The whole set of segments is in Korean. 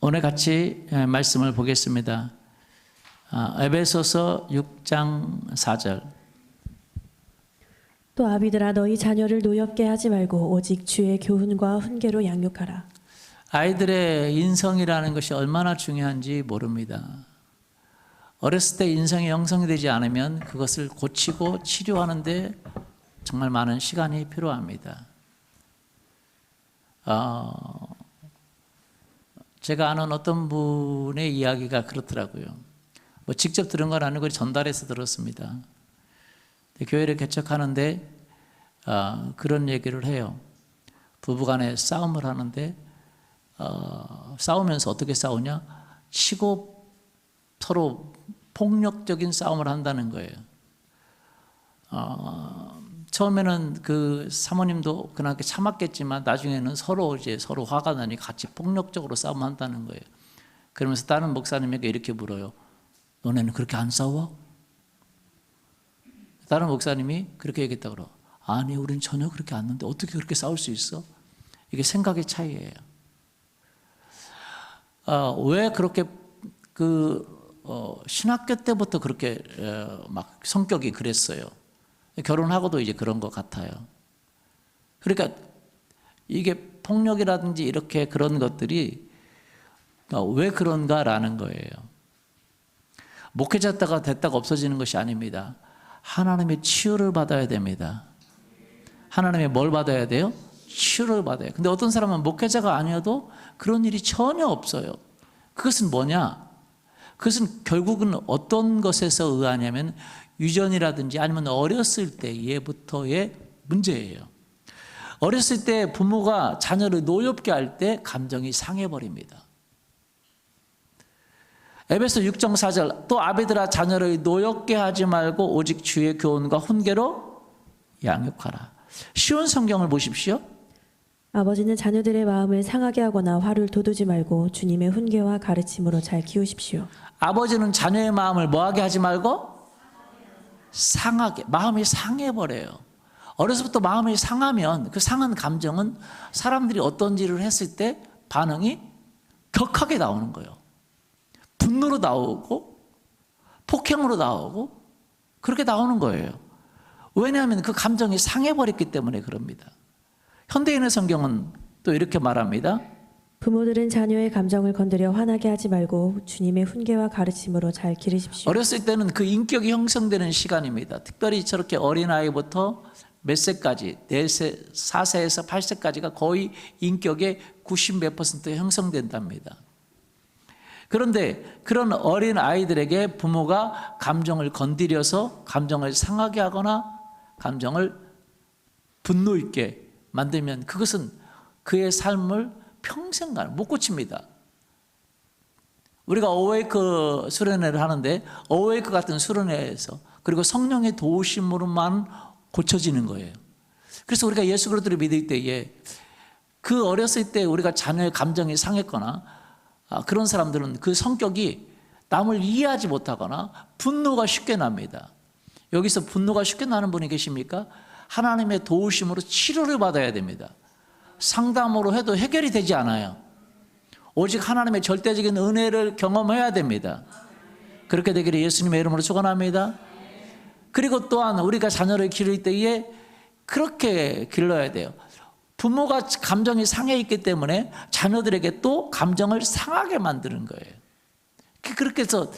오늘 같이 말씀을 보겠습니다. 에베소서 6장 4절. 또 아비들아 너희 자녀를 노엽게 하지 말고 오직 주의 교훈과 훈계로 양육하라. 아이들의 인성이라는 것이 얼마나 중요한지 모릅니다. 어렸을 때 인성이 형성이 되지 않으면 그것을 고치고 치료하는데 정말 많은 시간이 필요합니다. 제가 아는 어떤 분의 이야기가 그렇더라고요. 직접 들은 건 아니고 전달해서 들었습니다. 교회를 개척하는데 그런 얘기를 해요. 부부간에 싸움을 하는데 싸우면서 어떻게 싸우냐? 치고 서로 폭력적인 싸움을 한다는 거예요. 처음에는 그 사모님도 그렇게 참았겠지만 나중에는 서로 화가 나니 같이 폭력적으로 싸움한다는 거예요. 그러면서 다른 목사님에게 이렇게 물어요. 너네는 그렇게 안 싸워? 다른 목사님이 그렇게 얘기했다고 그러고, 아니 우린 전혀 그렇게 안 하는데 어떻게 그렇게 싸울 수 있어? 이게 생각의 차이예요. 왜 그렇게 신학교 때부터 그렇게 막 성격이 그랬어요. 결혼하고도 이제 그런 것 같아요. 그러니까 이게 폭력이라든지 이렇게 그런 것들이 왜 그런가라는 거예요. 목회자가 됐다가 없어지는 것이 아닙니다. 하나님의 치유를 받아야 됩니다. 하나님의 뭘 받아야 돼요? 치유를 받아요. 근데 어떤 사람은 목회자가 아니어도 그런 일이 전혀 없어요. 그것은 뭐냐? 그것은 결국은 어떤 것에서 의하냐면 유전이라든지 아니면 어렸을 때부터의 문제예요. 어렸을 때 부모가 자녀를 노엽게 할 때 감정이 상해버립니다. 에베소 6장 4절 또 아비들아 자녀를 노엽게 하지 말고 오직 주의 교훈과 훈계로 양육하라. 쉬운 성경을 보십시오. 아버지는 자녀들의 마음을 상하게 하거나 화를 돋우지 말고 주님의 훈계와 가르침으로 잘 키우십시오. 아버지는 자녀의 마음을 뭐하게 하지 말고 상하게, 마음이 상해버려요. 어려서부터 마음이 상하면 그 상한 감정은 사람들이 어떤 일을 했을 때 반응이 격하게 나오는 거예요. 분노로 나오고 폭행으로 나오고 그렇게 나오는 거예요. 왜냐하면 그 감정이 상해버렸기 때문에 그럽니다. 현대인의 성경은 또 이렇게 말합니다. 부모들은 자녀의 감정을 건드려 화나게 하지 말고 주님의 훈계와 가르침으로 잘 기르십시오. 어렸을 때는 그 인격이 형성되는 시간입니다. 특별히 저렇게 어린아이부터 몇 세까지 4세, 4세에서 8세까지가 거의 인격의 90몇 % 형성된답니다. 그런데 그런 어린 아이들에게 부모가 감정을 건드려서 감정을 상하게 하거나 감정을 분노 있게 만들면 그것은 그의 삶을 평생간 못 고칩니다. 우리가 어웨이크 수련회를 하는데 어웨이크 같은 수련회에서 그리고 성령의 도우심으로만 고쳐지는 거예요. 그래서 우리가 예수 그리스도를 믿을 때에 그 어렸을 때 우리가 자녀의 감정이 상했거나 그런 사람들은 그 성격이 남을 이해하지 못하거나 분노가 쉽게 납니다. 여기서 분노가 쉽게 나는 분이 계십니까? 하나님의 도우심으로 치료를 받아야 됩니다. 상담으로 해도 해결이 되지 않아요. 오직 하나님의 절대적인 은혜를 경험해야 됩니다. 그렇게 되기를 예수님의 이름으로 축원합니다. 그리고 또한 우리가 자녀를 기를 때에 그렇게 길러야 돼요. 부모가 감정이 상해 있기 때문에 자녀들에게 또 감정을 상하게 만드는 거예요. 그렇게 해서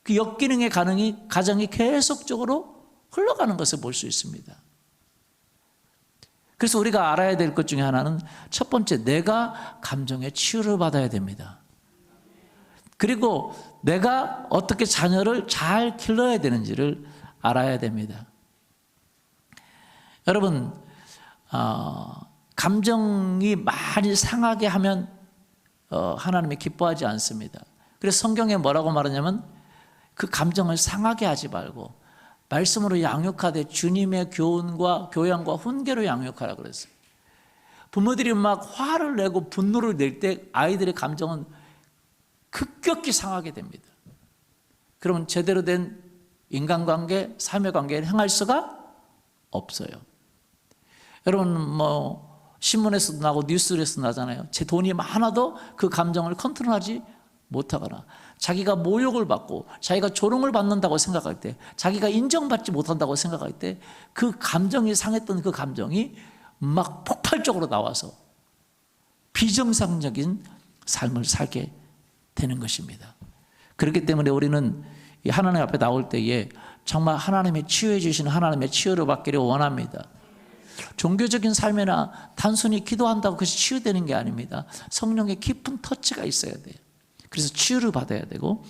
그 역기능의 가정이 계속적으로 흘러가는 것을 볼 수 있습니다. 그래서 우리가 알아야 될 것 중에 하나는 첫 번째, 내가 감정의 치유를 받아야 됩니다. 그리고 내가 어떻게 자녀를 잘 길러야 되는지를 알아야 됩니다. 여러분, 감정이 많이 상하게 하면 하나님이 기뻐하지 않습니다. 그래서 성경에 뭐라고 말하냐면 그 감정을 상하게 하지 말고 말씀으로 양육하되 주님의 교훈과 교양과 훈계로 양육하라 그랬어요. 부모들이 막 화를 내고 분노를 낼 때 아이들의 감정은 급격히 상하게 됩니다. 그러면 제대로 된 인간관계, 삶의 관계를 행할 수가 없어요. 여러분 신문에서도 나고 뉴스에서 나잖아요. 제 돈이 많아도 그 감정을 컨트롤하지 못하거나, 자기가 모욕을 받고 자기가 조롱을 받는다고 생각할 때, 자기가 인정받지 못한다고 생각할 때 그 감정이 상했던 그 감정이 막 폭발적으로 나와서 비정상적인 삶을 살게 되는 것입니다. 그렇기 때문에 우리는 이 하나님 앞에 나올 때에 정말 하나님의 치유해 주시는 하나님의 치유를 받기를 원합니다. 종교적인 삶이나 단순히 기도한다고 그것이 치유되는 게 아닙니다. 성령의 깊은 터치가 있어야 돼요. 그래서 치유를 받아야 되고,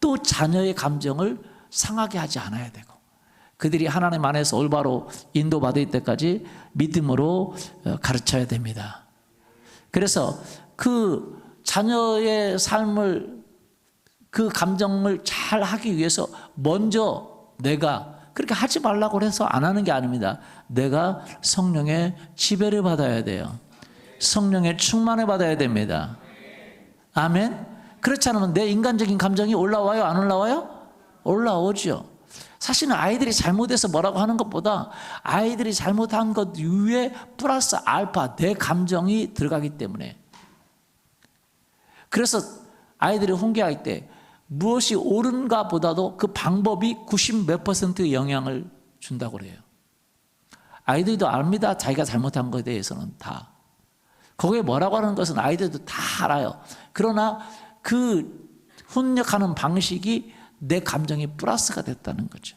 또 자녀의 감정을 상하게 하지 않아야 되고, 그들이 하나님 안에서 올바로 인도받을 때까지 믿음으로 가르쳐야 됩니다. 그래서 그 자녀의 삶을, 그 감정을 잘 하기 위해서 먼저 내가, 그렇게 하지 말라고 해서 안 하는 게 아닙니다. 내가 성령의 지배를 받아야 돼요. 성령의 충만을 받아야 됩니다. 아멘. 그렇지 않으면 내 인간적인 감정이 올라와요? 안 올라와요? 올라오죠. 사실은 아이들이 잘못해서 뭐라고 하는 것보다 아이들이 잘못한 것 위에 플러스 알파 내 감정이 들어가기 때문에, 그래서 아이들이 훈계할 때 무엇이 옳은가 보다도 그 방법이 90몇 % 영향을 준다고 그래요. 아이들도 압니다. 자기가 잘못한 것에 대해서는 다. 거기에 뭐라고 하는 것은 아이들도 다 알아요. 그러나 그 훈육하는 방식이 내 감정이 플러스가 됐다는 거죠.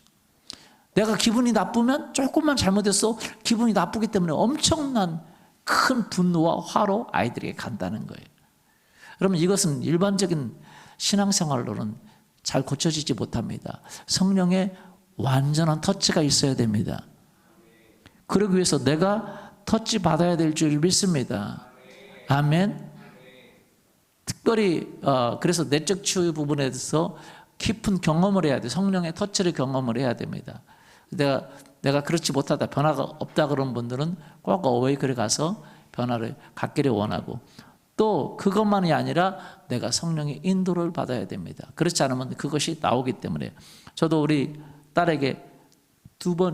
내가 기분이 나쁘면 조금만 잘못했어 기분이 나쁘기 때문에 엄청난 큰 분노와 화로 아이들에게 간다는 거예요. 여러분, 이것은 일반적인 신앙생활로는 잘 고쳐지지 못합니다. 성령의 완전한 터치가 있어야 됩니다. 그러기 위해서 내가 터치 받아야 될 줄 믿습니다. 아멘. 특별히 그래서 내적 치유 부분에 대해서 깊은 경험을 해야 돼. 성령의 터치를 경험을 해야 됩니다. 내가 그렇지 못하다, 변화가 없다 그런 분들은 꼭 어웨이크를 가서 변화를 갖기를 원하고, 또 그것만이 아니라 내가 성령의 인도를 받아야 됩니다. 그렇지 않으면 그것이 나오기 때문에, 저도 우리 딸에게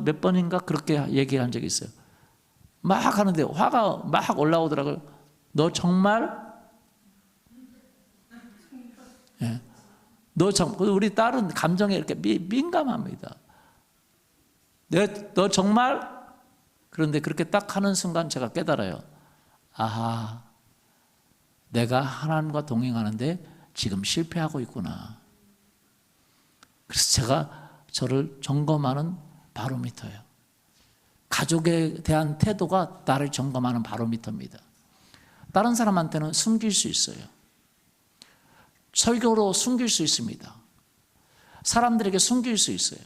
몇 번인가 그렇게 얘기한 적이 있어요. 막 하는데 화가 막 올라오더라고요. 너 정말? 예. 우리 딸은 감정에 이렇게 민감합니다. 너 정말? 그런데 그렇게 딱 하는 순간 제가 깨달아요. 아하, 내가 하나님과 동행하는데 지금 실패하고 있구나. 그래서 제가 저를 점검하는 바로미터예요. 가족에 대한 태도가 나를 점검하는 바로미터입니다. 다른 사람한테는 숨길 수 있어요. 설교로 숨길 수 있습니다. 사람들에게 숨길 수 있어요.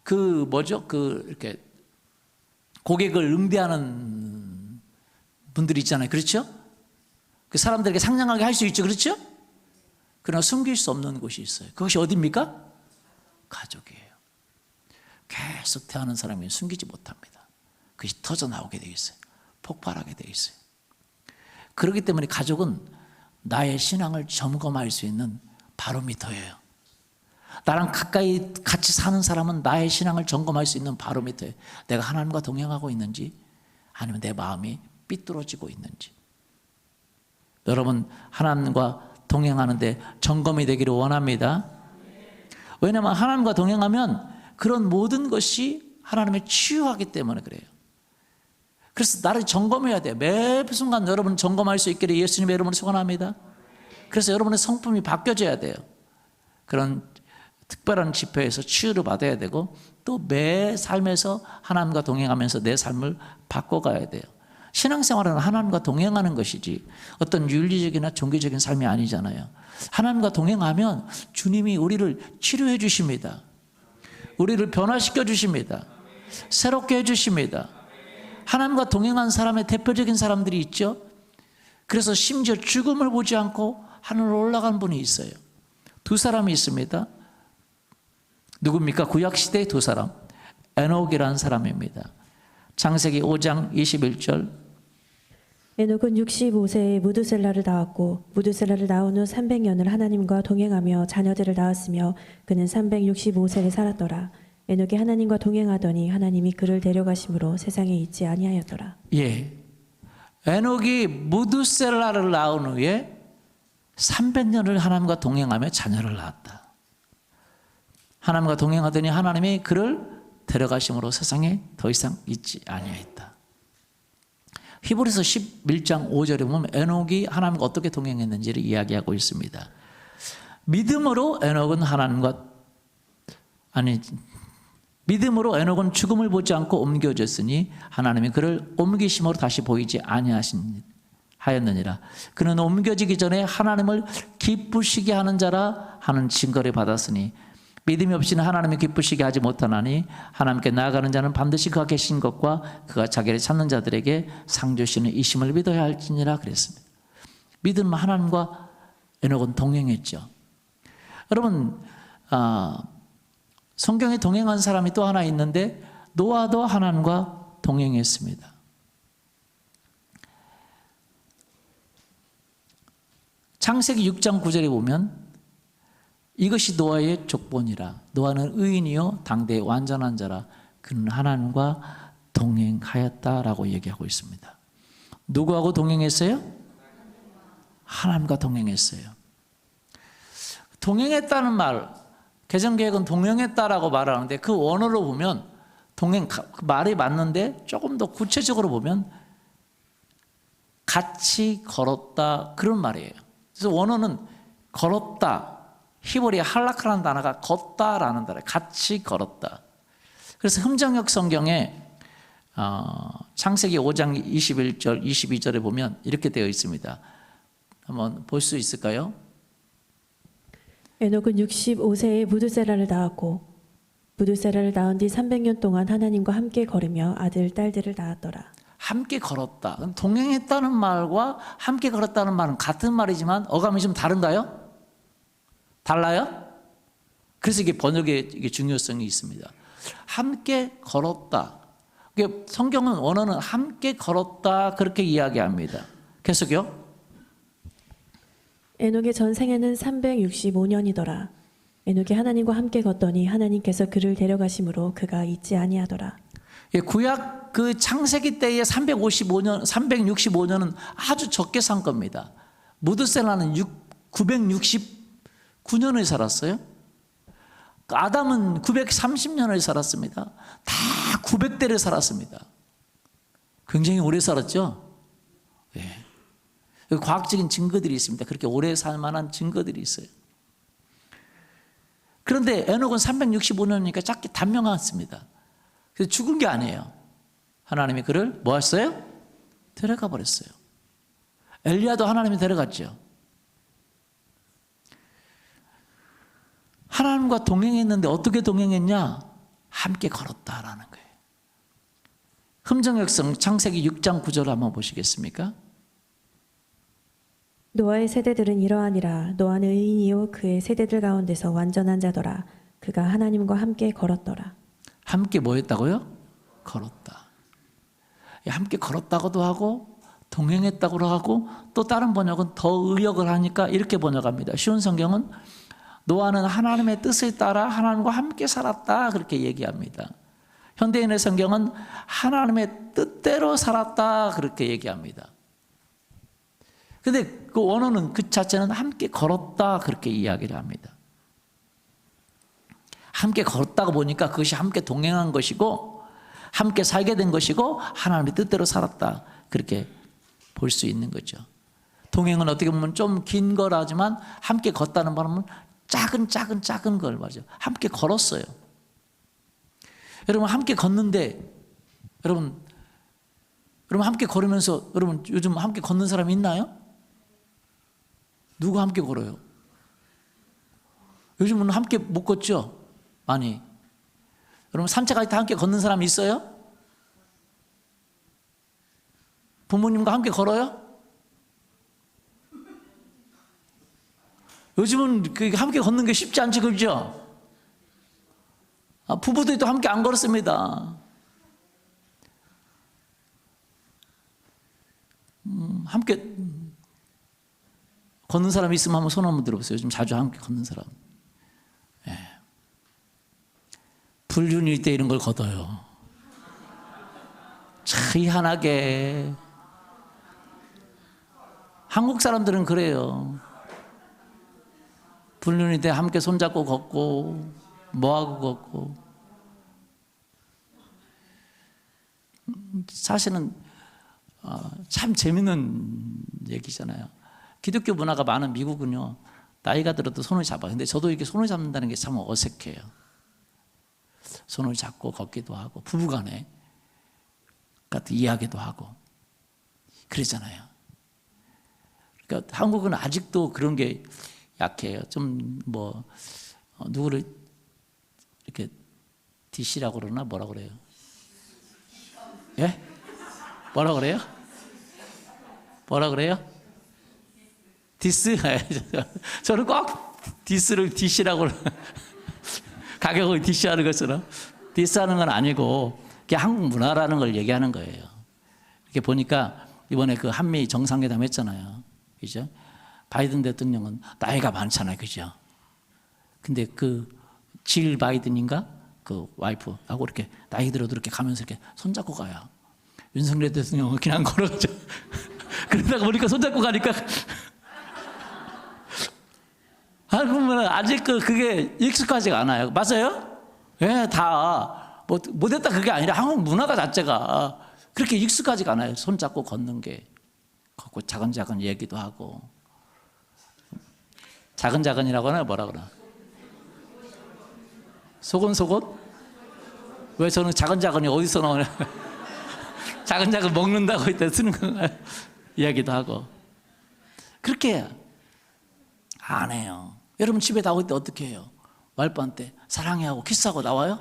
이렇게 고객을 응대하는 분들이 있잖아요. 그렇죠? 그 사람들에게 상냥하게 할 수 있죠. 그렇죠? 그러나 숨길 수 없는 곳이 있어요. 그것이 어디입니까? 가족이에요. 계속 대하는 사람이 숨기지 못합니다. 그것이 터져 나오게 되어 있어요. 폭발하게 되어 있어요. 그렇기 때문에 가족은 나의 신앙을 점검할 수 있는 바로미터예요. 나랑 가까이 같이 사는 사람은 나의 신앙을 점검할 수 있는 바로미터예요. 내가 하나님과 동행하고 있는지, 아니면 내 마음이 삐뚤어지고 있는지. 여러분, 하나님과 동행하는데 점검이 되기를 원합니다. 왜냐하면 하나님과 동행하면 그런 모든 것이 하나님의 치유하기 때문에 그래요. 그래서 나를 점검해야 돼요. 매 순간 여러분 점검할 수 있기를 예수님의 이름으로 소원합니다. 그래서 여러분의 성품이 바뀌어져야 돼요. 그런 특별한 집회에서 치유를 받아야 되고, 또 매 삶에서 하나님과 동행하면서 내 삶을 바꿔가야 돼요. 신앙생활은 하나님과 동행하는 것이지 어떤 윤리적이나 종교적인 삶이 아니잖아요. 하나님과 동행하면 주님이 우리를 치료해 주십니다. 우리를 변화시켜 주십니다. 새롭게 해 주십니다. 하나님과 동행한 사람의 대표적인 사람들이 있죠. 그래서 심지어 죽음을 보지 않고 하늘로 올라간 분이 있어요. 두 사람이 있습니다. 누굽니까? 구약시대의 두 사람. 에녹이라는 사람입니다. 창세기 5장 21절. 에녹은 65세에 무두셀라를 낳았고, 무두셀라를 낳은 후 300년을 하나님과 동행하며 자녀들을 낳았으며, 그는 365세를 살았더라. 에녹이 하나님과 동행하더니 하나님이 그를 데려가심으로 세상에 있지 아니하였더라. 예, 에녹이 무두셀라를 낳은 후에 300년을 하나님과 동행하며 자녀를 낳았다. 하나님과 동행하더니 하나님이 그를 데려가심으로 세상에 더 이상 있지 아니하였다. 히브리서 11장 5절에 보면 에녹이 하나님과 어떻게 동행했는지를 이야기하고 있습니다. 믿음으로 에녹은 죽음을 보지 않고 옮겨졌으니 하나님이 그를 옮기심으로 다시 보이지 아니하였느니라. 그는 옮겨지기 전에 하나님을 기쁘시게 하는 자라 하는 증거를 받았으니 믿음이 없이는 하나님을 기쁘시게 하지 못하나니 하나님께 나아가는 자는 반드시 그가 계신 것과 그가 자기를 찾는 자들에게 상 주시는 이심을 믿어야 할지니라 그랬습니다. 믿음 하나님과 에녹은 동행했죠. 여러분 성경에 동행한 사람이 또 하나 있는데 노아도 하나님과 동행했습니다. 창세기 6장 9절에 보면 이것이 노아의 족본이라. 노아는 의인이요 당대의 완전한 자라. 그는 하나님과 동행하였다라고 얘기하고 있습니다. 누구하고 동행했어요? 하나님과 동행했어요. 동행했다는 말, 개정개혁은 동행했다라고 말하는데 그 원어로 보면 동행, 그 말이 맞는데 조금 더 구체적으로 보면 같이 걸었다 그런 말이에요. 그래서 원어는 걸었다. 히브리 할라크라는 단어가 걷다라는 단어예요. 같이 걸었다. 그래서 흠정역 성경에 창세기 5장 21절, 22절에 보면 이렇게 되어 있습니다. 한번 볼 수 있을까요? 에녹은 65세에 무두셀라를 낳았고 무두셀라를 낳은 뒤 300년 동안 하나님과 함께 걸으며 아들, 딸들을 낳았더라. 함께 걸었다. 동행했다는 말과 함께 걸었다는 말은 같은 말이지만 어감이 좀 다른가요? 달라요? 그래서 이게 번역의 중요성이 있습니다. 함께 걸었다. 성경은 원어는 함께 걸었다 그렇게 이야기합니다. 계속요. 에녹의 전생에는 365년이더라. 에녹이 하나님과 함께 걷더니 하나님께서 그를 데려가심으로 그가 잊지 아니하더라. 구약 그 창세기 때의 355년, 365년은 아주 적게 산 겁니다. 무드셀라는 969년을 살았어요. 아담은 930년을 살았습니다. 다 900대를 살았습니다. 굉장히 오래 살았죠. 네. 과학적인 증거들이 있습니다. 그렇게 오래 살 만한 증거들이 있어요. 그런데 에녹은 365년이니까 짧게 단명했습니다. 그래서 죽은 게 아니에요. 하나님이 그를 뭐 했어요? 데려가 버렸어요. 엘리야도 하나님이 데려갔죠. 하나님과 동행했는데 어떻게 동행했냐? 함께 걸었다라는 거예요. 흠정역성 창세기 6장 9절 한번 보시겠습니까? 노아의 세대들은 이러하니라. 노아는 의인이요 그의 세대들 가운데서 완전한 자더라. 그가 하나님과 함께 걸었더라. 함께 뭐 했다고요? 걸었다. 함께 걸었다고도 하고 동행했다고도 하고 또 다른 번역은 더 의역을 하니까 이렇게 번역합니다. 쉬운 성경은 노아는 하나님의 뜻을 따라 하나님과 함께 살았다 그렇게 얘기합니다. 현대인의 성경은 하나님의 뜻대로 살았다 그렇게 얘기합니다. 근데 그 원어는 그 자체는 함께 걸었다 그렇게 이야기를 합니다. 함께 걸었다고 보니까 그것이 함께 동행한 것이고 함께 살게 된 것이고 하나님의 뜻대로 살았다 그렇게 볼 수 있는 거죠. 동행은 어떻게 보면 좀 긴 거라지만 함께 걷다는 말은 작은 걸 맞아요. 함께 걸었어요. 여러분 함께 걷는데 여러분 함께 걸으면서 여러분 요즘 함께 걷는 사람이 있나요? 누구 함께 걸어요? 요즘은 함께 못 걷죠? 많이. 여러분 산책할 때 함께 걷는 사람 있어요? 부모님과 함께 걸어요? 요즘은 함께 걷는 게 쉽지 않죠, 그죠? 부부들이 또 함께 안 걸었습니다. 함께 걷는 사람 있으면 한번 손 한번 들어보세요. 요즘 자주 함께 걷는 사람. 예. 불륜일 때 이런 걸 걷어요. 참 희한하게 한국 사람들은 그래요. 불륜이 돼 함께 손잡고 걷고 뭐하고 걷고. 사실은 참 재밌는 얘기잖아요. 기독교 문화가 많은 미국은요, 나이가 들어도 손을 잡아요. 근데 저도 이렇게 손을 잡는다는 게 참 어색해요. 손을 잡고 걷기도 하고 부부간에 같은 이야기도 하고 그러잖아요. 그러니까 한국은 아직도 그런 게 약해요. 좀 뭐 누구를 이렇게 디시라고 그러나 뭐라 그래요? 예? 뭐라 그래요? 뭐라 그래요? 디스? 저는 꼭 디스를 디시라고 가격을 디시하는 것처럼 디스하는 건 아니고 그게 한국 문화라는 걸 얘기하는 거예요. 이렇게 보니까 이번에 그 한미 정상회담 했잖아요. 그죠? 바이든 대통령은 나이가 많잖아요. 그죠? 근데 그 질 바이든인가? 그 와이프하고 이렇게 나이 들어도 이렇게 가면서 이렇게 손잡고 가요. 윤석열 대통령은 그냥 걸어가죠. 그러다가 보니까 손잡고 가니까 한국은 아직 그게 익숙하지가 않아요. 맞아요? 예, 다 못했다 그게 아니라 한국 문화가 자체가 그렇게 익숙하지가 않아요. 손잡고 걷는 게. 걷고 작은 얘기도 하고. 작은이라고 하나 뭐라 그러나? 소곤소곤? 왜 저는 작은이 어디서 나오냐? 작은 먹는다고 이때 쓰는 건가요? 이야기도 하고. 그렇게 안 해요. 여러분 집에 나올 때 어떻게 해요? 와이프한테 사랑해 하고 키스하고 나와요?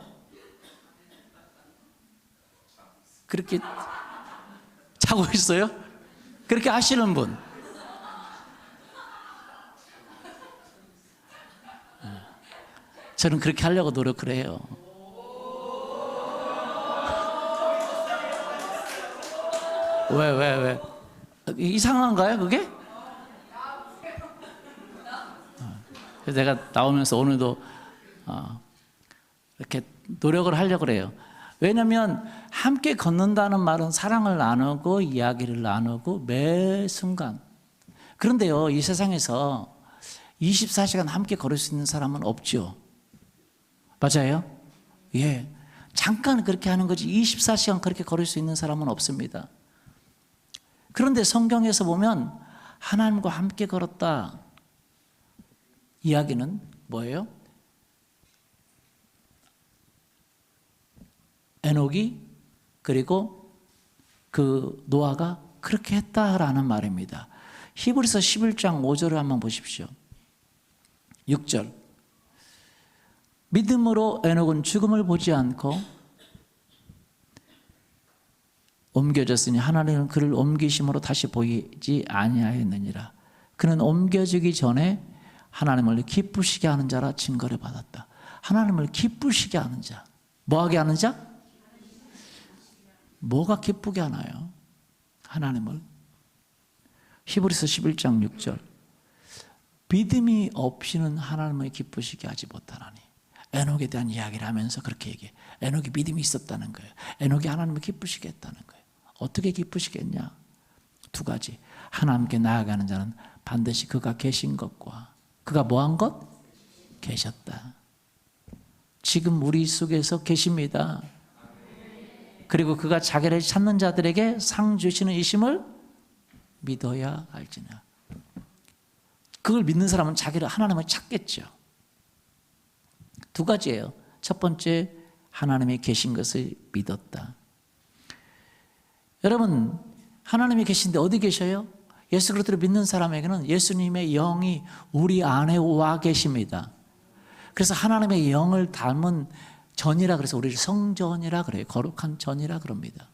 그렇게 자고 있어요? 그렇게 하시는 분? 저는 그렇게 하려고 노력을 해요. 왜? 이상한가요, 그게? 그래서 내가 나오면서 오늘도 이렇게 노력을 하려고 그래요. 왜냐하면 함께 걷는다는 말은 사랑을 나누고 이야기를 나누고 매 순간. 그런데요, 이 세상에서 24시간 함께 걸을 수 있는 사람은 없죠. 맞아요? 예. 잠깐 그렇게 하는 거지 24시간 그렇게 걸을 수 있는 사람은 없습니다. 그런데 성경에서 보면 하나님과 함께 걸었다 이야기는 뭐예요? 에녹이 그리고 그 노아가 그렇게 했다라는 말입니다. 히브리서 11장 5절을 한번 보십시오. 6절. 믿음으로 에녹은 죽음을 보지 않고 옮겨졌으니 하나님은 그를 옮기심으로 다시 보이지 아니하였느니라. 그는 옮겨지기 전에 하나님을 기쁘시게 하는 자라 증거를 받았다. 하나님을 기쁘시게 하는 자. 뭐하게 하는 자? 뭐가 기쁘게 하나요? 하나님을. 히브리서 11장 6절. 믿음이 없이는 하나님을 기쁘시게 하지 못하나니. 에녹에 대한 이야기를 하면서 그렇게 얘기해. 에녹이 믿음이 있었다는 거예요. 에녹이 하나님을 기쁘시게 했다는 거예요. 어떻게 기쁘시게 했냐? 두 가지. 하나님께 나아가는 자는 반드시 그가 계신 것과 그가 뭐한 것? 계셨다. 지금 우리 속에서 계십니다. 그리고 그가 자기를 찾는 자들에게 상 주시는 이심을 믿어야 알지나. 그걸 믿는 사람은 자기를 하나님을 찾겠죠. 두 가지예요. 첫 번째, 하나님이 계신 것을 믿었다. 여러분, 하나님이 계신데 어디 계셔요? 예수 그리스도를 믿는 사람에게는 예수님의 영이 우리 안에 와 계십니다. 그래서 하나님의 영을 닮은 전이라 그래서 우리를 성전이라 그래요. 거룩한 전이라 그럽니다.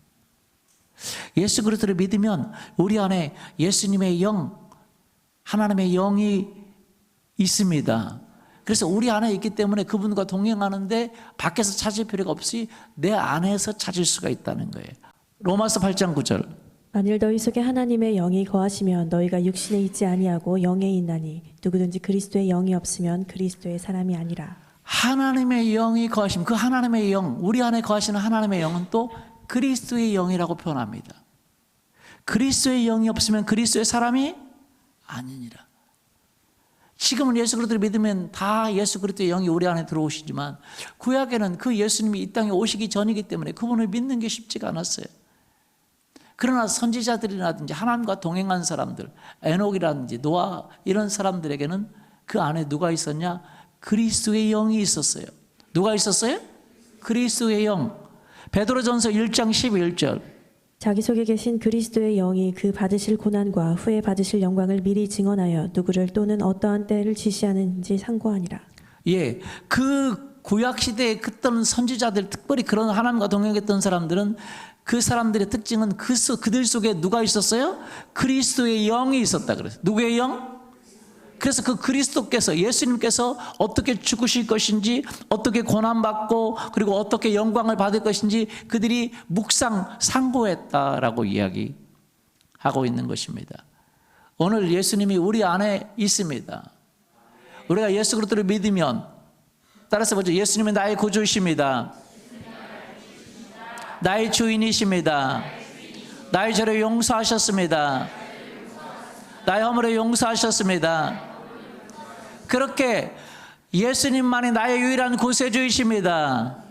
예수 그리스도를 믿으면 우리 안에 예수님의 영, 하나님의 영이 있습니다. 그래서 우리 안에 있기 때문에 그분과 동행하는데 밖에서 찾을 필요가 없이 내 안에서 찾을 수가 있다는 거예요. 로마서 8장 9절. 만일 너희 속에 하나님의 영이 거하시면 너희가 육신에 있지 아니하고 영에 있나니 누구든지 그리스도의 영이 없으면 그리스도의 사람이 아니라. 하나님의 영이 거하시면 그 하나님의 영, 우리 안에 거하시는 하나님의 영은 또 그리스도의 영이라고 표현합니다. 그리스도의 영이 없으면 그리스도의 사람이 아니니라. 지금은 예수 그리스도를 믿으면 다 예수 그리스도의 영이 우리 안에 들어오시지만 구약에는 그 예수님이 이 땅에 오시기 전이기 때문에 그분을 믿는 게 쉽지가 않았어요. 그러나 선지자들이라든지 하나님과 동행한 사람들, 에녹이라든지 노아 이런 사람들에게는 그 안에 누가 있었냐? 그리스도의 영이 있었어요. 누가 있었어요? 그리스도의 영. 베드로전서 1장 11절. 자기 속에 계신 그리스도의 영이 그 받으실 고난과 후에 받으실 영광을 미리 증언하여 누구를 또는 어떠한 때를 지시하는지 상고하니라. 예, 그 구약 시대에 그던 선지자들, 특별히 그런 하나님과 동행했던 사람들은 그 사람들의 특징은 그들 속에 누가 있었어요? 그리스도의 영이 있었다 그랬어요. 누구의 영? 그래서 그 그리스도께서, 예수님께서 어떻게 죽으실 것인지, 어떻게 고난받고 그리고 어떻게 영광을 받을 것인지 그들이 묵상 상고했다라고 이야기하고 있는 것입니다. 오늘 예수님이 우리 안에 있습니다. 우리가 예수 그리스도를 믿으면, 따라서 보죠. 예수님은 나의 구주이십니다. 나의 주인이십니다. 나의 죄를 용서하셨습니다. 나의 허물을 용서하셨습니다. 그렇게 예수님만이 나의 유일한 구세주이십니다.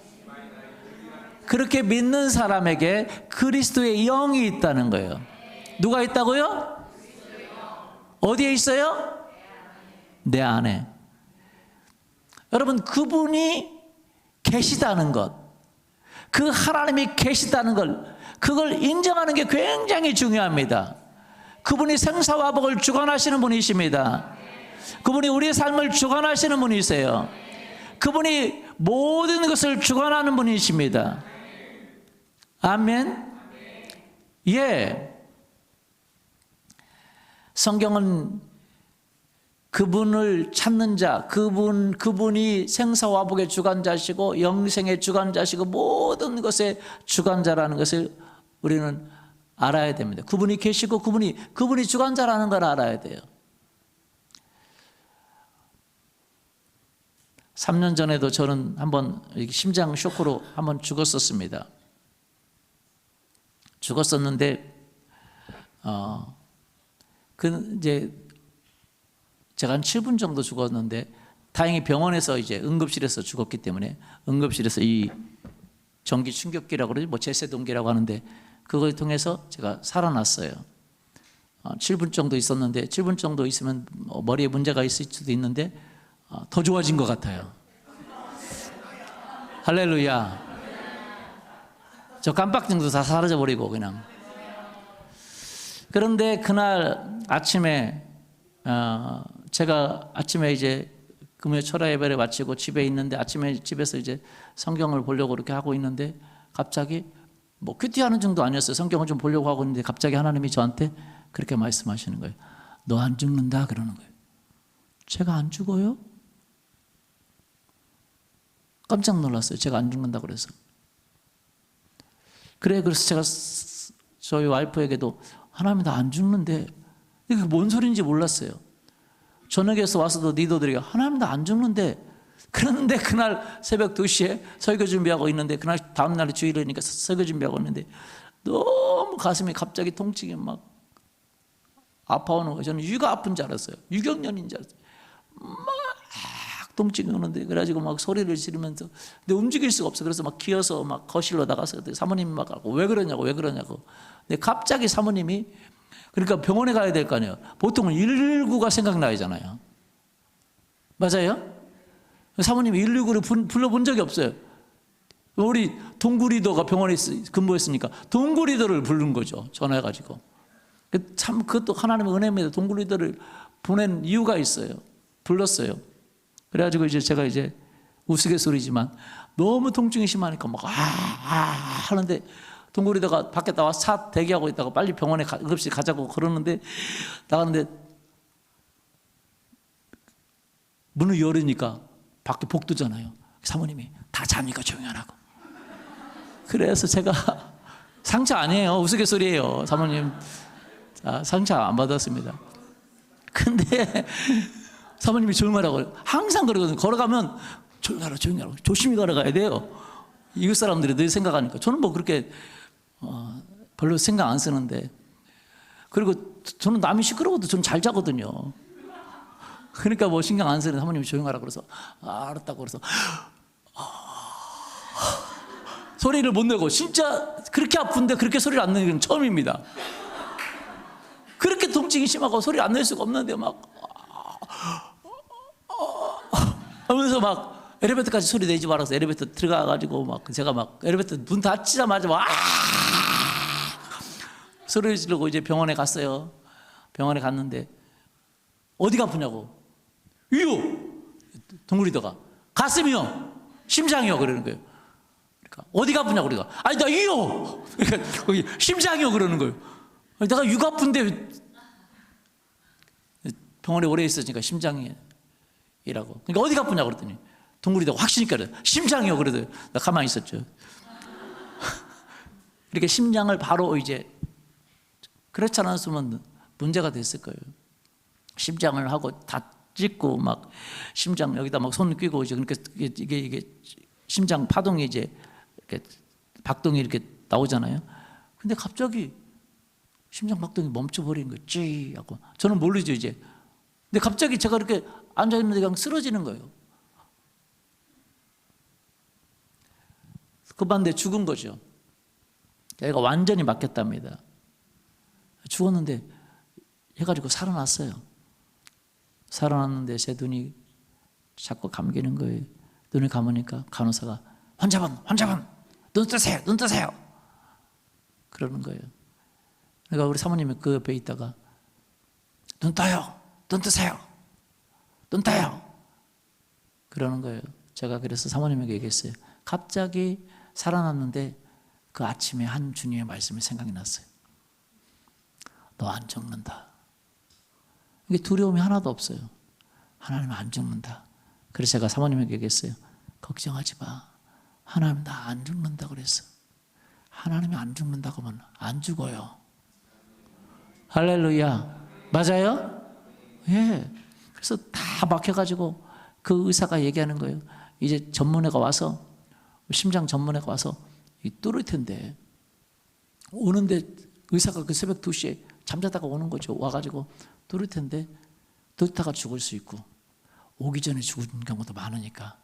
그렇게 믿는 사람에게 그리스도의 영이 있다는 거예요. 누가 있다고요? 어디에 있어요? 내 안에. 여러분, 그분이 계시다는 것, 그 하나님이 계시다는 걸, 그걸 인정하는 게 굉장히 중요합니다. 그분이 생사화복을 주관하시는 분이십니다. 그분이 우리의 삶을 주관하시는 분이세요. 그분이 모든 것을 주관하는 분이십니다. 아멘. 예. 성경은 그분을 찾는 자, 그분이 생사화복의 주관자시고 영생의 주관자시고 모든 것의 주관자라는 것을 우리는 알아야 됩니다. 그분이 계시고 그분이 주관자라는 걸 알아야 돼요. 3년 전에도 저는 한번 심장 쇼크로 한번 죽었었습니다. 죽었었는데 이제 제가 한 7분 정도 죽었는데 다행히 병원에서 이제 응급실에서 죽었기 때문에 응급실에서 이 전기 충격기라고 그러지 뭐 제세동기라고 하는데 그걸 통해서 제가 살아났어요. 7분 정도 있었는데 7분 정도 있으면 머리에 문제가 있을 수도 있는데 더 좋아진 것 같아요. 할렐루야. 저 깜빡증도 다 사라져버리고 그냥. 그런데 그날 아침에 제가 아침에 이제 금요 철야 예배를 마치고 집에 있는데 아침에 집에서 이제 성경을 보려고 그렇게 하고 있는데 갑자기 뭐 큐티하는 정도 아니었어요. 성경을 좀 보려고 하고 있는데 갑자기 하나님이 저한테 그렇게 말씀하시는 거예요. 너 안 죽는다 그러는 거예요. 제가 안 죽어요? 깜짝 놀랐어요. 제가 안 죽는다 그래서. 그래서 제가 저희 와이프에게도 하나님 나 안 죽는데 이게 뭔 소리인지 몰랐어요. 저녁에서 와서도 니도들에게 하나님 나 안 죽는데 그런데 그날 새벽 2시에 설교 준비하고 있는데 그날 다음날이 주일이니까 설교 준비하고 있는데 너무 가슴이 갑자기 통증이 막 아파오는 거예요. 저는 유가 아픈 줄 알았어요. 유경련인 줄 알았어요. 막 통증이 오는데 그래가지고 막 소리를 지르면서 근데 움직일 수가 없어. 그래서 막 기어서 막 거실로 나가서 사모님이 막 하고 왜 그러냐고 근데 갑자기 사모님이 그러니까 병원에 가야 될 거 아니에요. 보통은 119가 생각나잖아요. 맞아요? 사모님이 119를 불러본 적이 없어요. 우리 동구리더가 병원에 근무했으니까 동구리더를 부른 거죠. 전화해가지고. 참 그것도 하나님의 은혜입니다. 동구리더를 보낸 이유가 있어요. 불렀어요. 그래가지고 이제 제가 이제 우스갯소리지만 너무 통증이 심하니까 막 하는데 동구리더가 밖에 나와서 차 대기하고 있다가 빨리 병원에 응급실 가자고 그러는데 나갔는데 문을 열으니까 밖에 복도잖아요. 사모님이 다 자니까 조용히 하라고. 그래서 제가 상처 아니에요. 우스갯소리예요. 사모님 상처 안 받았습니다. 근데 사모님이 조용히 하라고 항상 그러거든요. 걸어가면 조용히 하라고 조심히 걸어가야 돼요. 이웃 사람들이 늘 생각하니까 저는 뭐 그렇게 별로 신경 안 쓰는데 그리고 저는 남이 시끄러워도 저는 잘 자거든요. 그러니까 뭐 신경 안 쓰는 사모님이 조용하라 그래서 알았다고 그래서 소리를 못 내고 진짜 그렇게 아픈데 그렇게 소리를 안 내는 건 처음입니다. 그렇게 통증이 심하고 소리를 안 낼 수가 없는데 막 하면서 막 엘리베이터까지 소리 내지 말아서 엘리베이터 들어가가지고 막 제가 막 엘리베이터 문 닫히자마자 막 소리를 지르고 이제 병원에 갔어요. 병원에 갔는데 어디가 아프냐고. 이요. 동굴이다가 가슴이요. 심장이요. 그러는 거예요. 그러니까 어디가 아프냐고 그러니까 아니 나 이요. 그러니까 거기 심장이요 그러는 거예요. 아니, 내가 육아 아픈데 병원에 오래 있었으니까 심장이라고. 그러니까 어디가 아프냐고 그랬더니 동굴이다가 확신이니까 그래. 심장이요. 그래도 나 가만히 있었죠. 이렇게 심장을 바로 이제 그렇지 않았으면 문제가 됐을 거예요. 심장을 하고 다 찍고 막 심장 여기다 막 손 끼고 이제 그러니까 이게 심장 파동이 이제 이렇게 박동이 이렇게 나오잖아요. 근데 갑자기 심장 박동이 멈춰버린 거예요. 찌 하고 저는 모르죠 이제. 근데 갑자기 제가 이렇게 앉아 있는데 그냥 쓰러지는 거예요. 급한데 죽은 거죠. 얘가 완전히 막혔답니다. 죽었는데 해가지고 살아났어요. 살아났는데 제 눈이 자꾸 감기는 거예요. 눈을 감으니까 간호사가 환자분 눈 뜨세요 눈 뜨세요 그러는 거예요. 그러니까 우리 사모님이 그 옆에 있다가 눈 떠요 눈 뜨세요 눈 떠요 그러는 거예요. 제가 그래서 사모님에게 얘기했어요. 갑자기 살아났는데 그 아침에 한 주님의 말씀이 생각이 났어요. 너 안 죽는다. 이게 두려움이 하나도 없어요. 하나님 안 죽는다. 그래서 제가 사모님에게 얘기했어요. 걱정하지 마. 하나님 나 안 죽는다 그랬어. 하나님이 안 죽는다고 하면 안 죽어요. 할렐루야. 맞아요? 예. 그래서 다 막혀가지고 그 의사가 얘기하는 거예요. 이제 전문의가 와서 심장 전문의가 와서 뚫을 텐데 오는데 의사가 그 새벽 2시에 잠자다가 오는 거죠. 와가지고 뚫을 텐데 뚫다가 죽을 수 있고 오기 전에 죽은 경우도 많으니까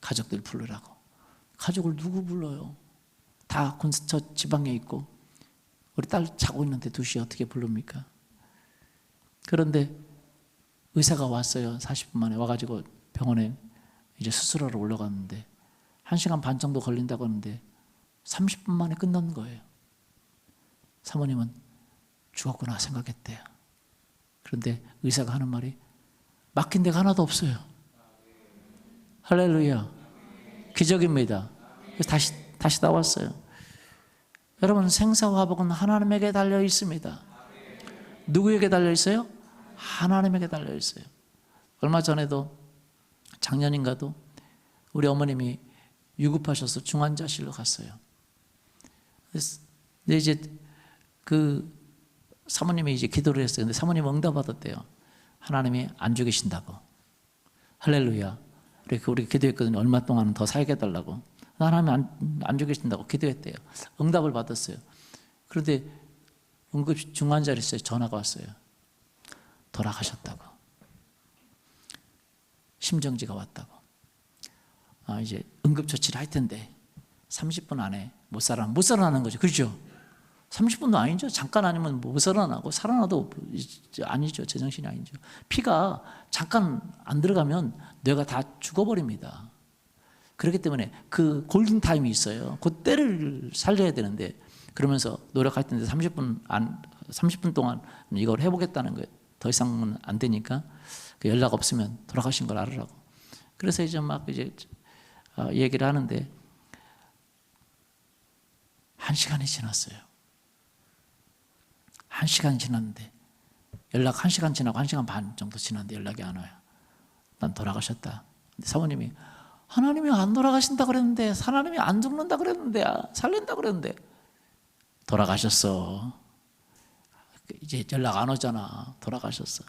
가족들 부르라고. 가족을 누구 불러요? 다 저 지방에 있고 우리 딸 자고 있는데 2시에 어떻게 부릅니까? 그런데 의사가 왔어요. 40분 만에 와가지고 병원에 이제 수술하러 올라갔는데 1시간 반 정도 걸린다고 하는데 30분 만에 끝난 거예요. 사모님은 죽었구나 생각했대요. 그런데 의사가 하는 말이 막힌 데가 하나도 없어요. 할렐루야. 기적입니다. 그래서 다시 나왔어요. 여러분 생사와 화복은 하나님에게 달려 있습니다. 누구에게 달려 있어요? 하나님에게 달려 있어요. 얼마 전에도 작년인가도 우리 어머님이 유급하셔서 중환자실로 갔어요. 근데 이제 그 사모님이 이제 기도를 했어요. 근데 사모님 응답받았대요. 하나님이 안 죽이신다고. 할렐루야. 우리 기도했거든요. 얼마 동안 더 살게 해달라고. 하나님이 안 죽이신다고 기도했대요. 응답을 받았어요. 그런데 응급 중환자실에 전화가 왔어요. 돌아가셨다고. 심정지가 왔다고. 이제 응급처치를 할 텐데 30분 안에 못 살아나는 거죠. 그렇죠? 30분도 아니죠. 잠깐 아니면 못 살아나고 살아나도 아니죠. 제정신이 아니죠. 피가 잠깐 안 들어가면 뇌가 다 죽어버립니다. 그렇기 때문에 그 골든타임이 있어요. 그때를 살려야 되는데 그러면서 노력할 텐데 30분 동안 이걸 해보겠다는 거예요. 더 이상은 안 되니까 그 연락 없으면 돌아가신 걸 알으라고. 그래서 이제 막 이제 얘기를 하는데 1시간이 지났어요. 1시간이 지났는데 연락 1시간 지나고 1시간 반 정도 지났는데 연락이 안 와요. 난 돌아가셨다. 근데 사모님이 하나님이 안 돌아가신다 그랬는데 하나님이 안 죽는다 그랬는데 살린다 그랬는데 돌아가셨어. 이제 연락 안 오잖아. 돌아가셨어.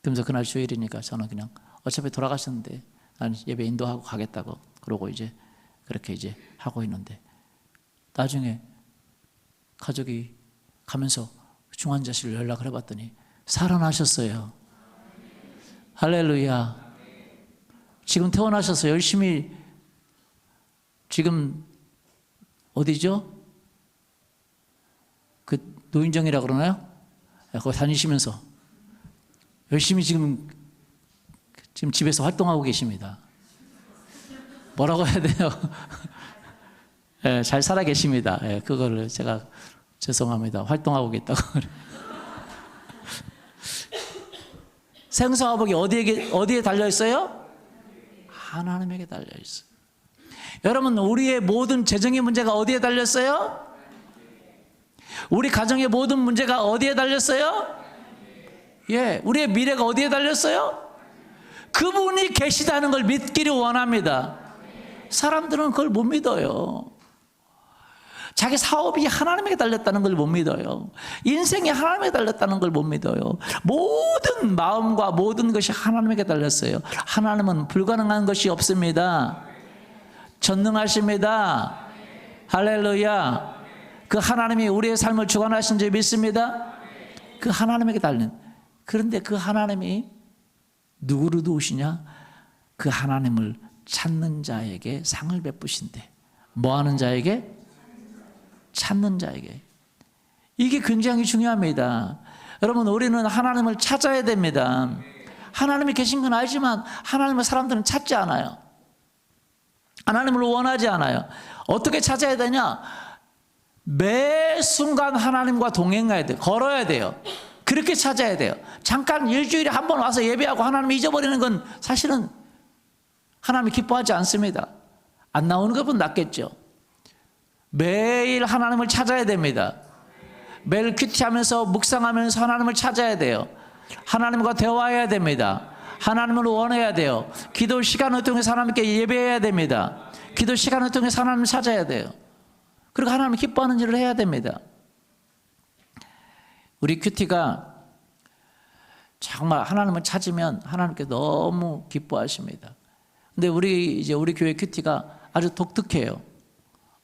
그러면서 그날 주일이니까 저는 그냥 어차피 돌아가셨는데 난 예배 인도하고 가겠다고 그러고 이제 그렇게 이제 하고 있는데 나중에 가족이 가면서 중환자실로 연락을 해봤더니 살아나셨어요. 할렐루야. 지금 퇴원하셔서 열심히 지금 어디죠? 그 노인정이라고 그러나요? 거기 다니시면서 열심히 지금 집에서 활동하고 계십니다. 뭐라고 해야 돼요? 예, 잘 살아 계십니다. 예, 그거를 제가 죄송합니다. 활동하고 계다고. 생사화복이 어디에 달려 있어요? 하나님에게 달려 있어요. 여러분, 우리의 모든 재정의 문제가 어디에 달렸어요? 우리 가정의 모든 문제가 어디에 달렸어요? 예, 우리의 미래가 어디에 달렸어요? 그분이 계시다는 걸 믿기를 원합니다. 사람들은 그걸 못 믿어요. 자기 사업이 하나님에게 달렸다는 걸 못 믿어요. 인생이 하나님에게 달렸다는 걸 못 믿어요. 모든 마음과 모든 것이 하나님에게 달렸어요. 하나님은 불가능한 것이 없습니다. 전능하십니다. 할렐루야. 그 하나님이 우리의 삶을 주관하신 줄 믿습니다. 그 하나님에게 달린. 그런데 그 하나님이 누구를 도우시냐? 그 하나님을 찾는 자에게 상을 베푸신대. 뭐 하는 자에게? 찾는 자에게. 이게 굉장히 중요합니다. 여러분, 우리는 하나님을 찾아야 됩니다. 하나님이 계신 건 알지만 하나님을 사람들은 찾지 않아요. 하나님을 원하지 않아요. 어떻게 찾아야 되냐? 매 순간 하나님과 동행해야 돼요. 걸어야 돼요. 그렇게 찾아야 돼요. 잠깐 일주일에 한 번 와서 예배하고 하나님 잊어버리는 건 사실은 하나님이 기뻐하지 않습니다. 안 나오는 것보다 낫겠죠. 매일 하나님을 찾아야 됩니다. 매일 큐티하면서 묵상하면서 하나님을 찾아야 돼요. 하나님과 대화해야 됩니다. 하나님을 원해야 돼요. 기도 시간을 통해서 하나님께 예배해야 됩니다. 기도 시간을 통해서 하나님을 찾아야 돼요. 그리고 하나님을 기뻐하는 일을 해야 됩니다. 우리 큐티가 정말 하나님을 찾으면 하나님께 너무 기뻐하십니다. 근데 우리 교회 큐티가 아주 독특해요.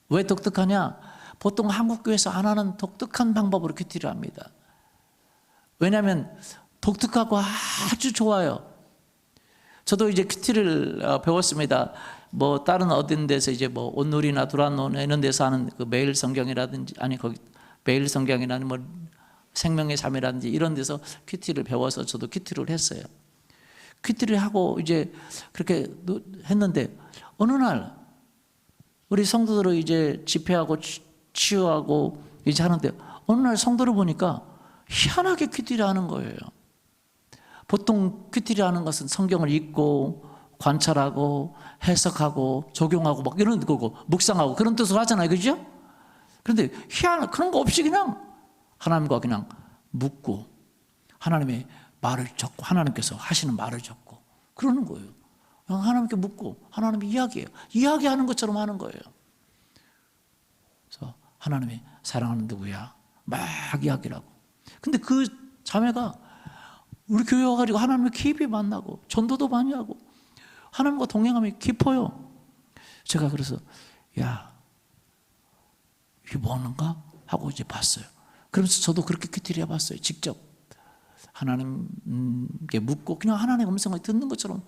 왜 독특하냐? 보통 한국 교회에서 안 하는 독특한 방법으로 큐티를 합니다. 왜냐하면 독특하고 아주 좋아요. 저도 이제 큐티를 배웠습니다. 뭐 다른 어떤 데서 이제 뭐 온누리나 두란노 이런 데서 하는 그 매일 성경이라든지 아니 거기 매일 성경이라는 뭐 생명의 삶이라든지 이런 데서 큐티를 배워서 저도 큐티를 했어요. 큐티를 하고 이제 그렇게 했는데 어느 날 우리 성도들을 이제 집회하고 치유하고 이제 하는데 어느 날 성도를 보니까 희한하게 큐티를 하는 거예요. 보통 큐티를 하는 것은 성경을 읽고 관찰하고 해석하고 적용하고 막 이런 거고 묵상하고 그런 뜻으로 하잖아요. 그죠? 그런데 희한한 그런 거 없이 그냥 하나님과 그냥 묻고 하나님의 말을 적고 하나님께서 하시는 말을 적고 그러는 거예요. 그냥 하나님께 묻고 하나님이 이야기해요. 이야기하는 것처럼 하는 거예요. 그래서 하나님이 사랑하는 누구야? 막 이야기를 하고. 근데 그 자매가 우리 교회 와가지고 하나님을 깊이 만나고 전도도 많이 하고 하나님과 동행하면 깊어요. 제가 그래서 야 이게 뭐하는가 하고 이제 봤어요. 그러면서 저도 그렇게 큐티를 해봤어요. 직접 하나님께 묻고 그냥 하나님의 음성을 듣는 것처럼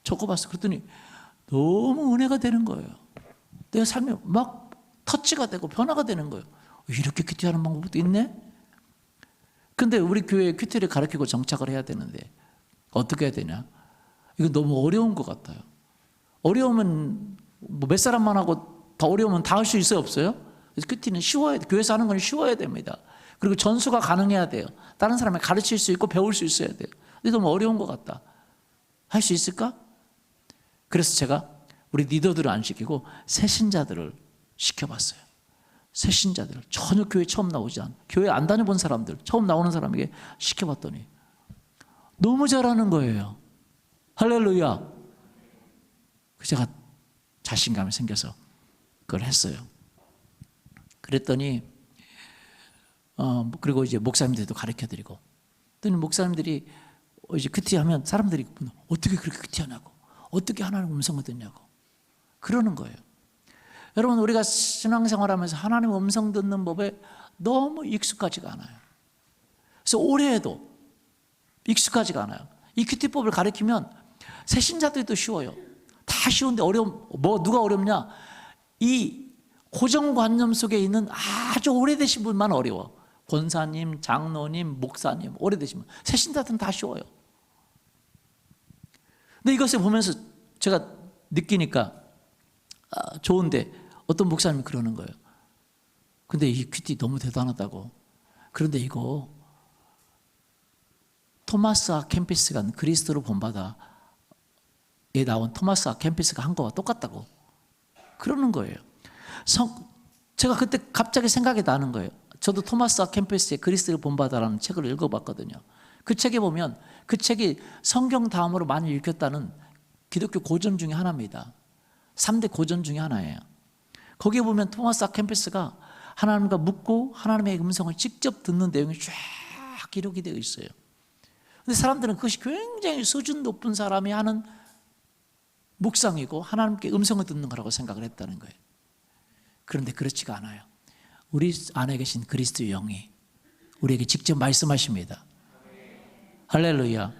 적어봤어요. 그랬더니 너무 은혜가 되는 거예요. 내 삶에 막 터치가 되고 변화가 되는 거예요. 이렇게 큐티하는 방법도 있네? 근데 우리 교회에 큐티를 가르치고 정착을 해야 되는데 어떻게 해야 되냐? 이거 너무 어려운 것 같아요. 어려우면 뭐 몇 사람만 하고 더 어려우면 다 할 수 있어요? 없어요? 그래서 큐티는 쉬워야 돼. 교회에서 하는 건 쉬워야 됩니다. 그리고 전수가 가능해야 돼요. 다른 사람을 가르칠 수 있고 배울 수 있어야 돼요. 근데 너무 어려운 것 같다. 할 수 있을까? 그래서 제가 우리 리더들을 안 시키고 새신자들을 시켜봤어요. 새신자들 전혀 교회 처음 나오지 않은 교회 안 다녀본 사람들 처음 나오는 사람에게 시켜봤더니 너무 잘하는 거예요. 할렐루야. 제가 자신감이 생겨서 그걸 했어요. 그랬더니 그리고 이제 목사님들도 가르쳐드리고 그랬더니 목사님들이 이제 큐티하면 사람들이 어떻게 그렇게 큐티하냐고 어떻게 하나님 음성을 듣냐고 그러는 거예요. 여러분 우리가 신앙생활하면서 하나님 음성 듣는 법에 너무 익숙하지가 않아요. 그래서 오래 해도 익숙하지가 않아요. 이 큐티법을 가르치면 새신자들도 쉬워요. 다 쉬운데 누가 어렵냐? 이 고정관념 속에 있는 아주 오래되신 분만 어려워. 권사님, 장로님, 목사님, 오래되신 분. 새신자들은 다 쉬워요. 근데 이것을 보면서 제가 느끼니까 좋은데 어떤 목사님이 그러는 거예요. 근데 이 큐티 너무 대단하다고. 그런데 이거 토마스 아 캠피스가 그리스도로 본받아에 나온 토마스 아 캠피스가 한 거와 똑같다고 그러는 거예요. 제가 그때 갑자기 생각이 나는 거예요. 저도 토마스 아 캠피스의 그리스도를 본받아라는 책을 읽어봤거든요. 그 책에 보면 그 책이 성경 다음으로 많이 읽혔다는 기독교 고전 중에 하나입니다. 3대 고전 중에 하나예요. 거기에 보면 토마스 아 캠피스가 하나님과 묻고 하나님의 음성을 직접 듣는 내용이 쫙 기록이 되어 있어요. 근데 사람들은 그것이 굉장히 수준 높은 사람이 하는 묵상이고 하나님께 음성을 듣는 거라고 생각을 했다는 거예요. 그런데 그렇지가 않아요. 우리 안에 계신 그리스도의 영이 우리에게 직접 말씀하십니다. 할렐루야.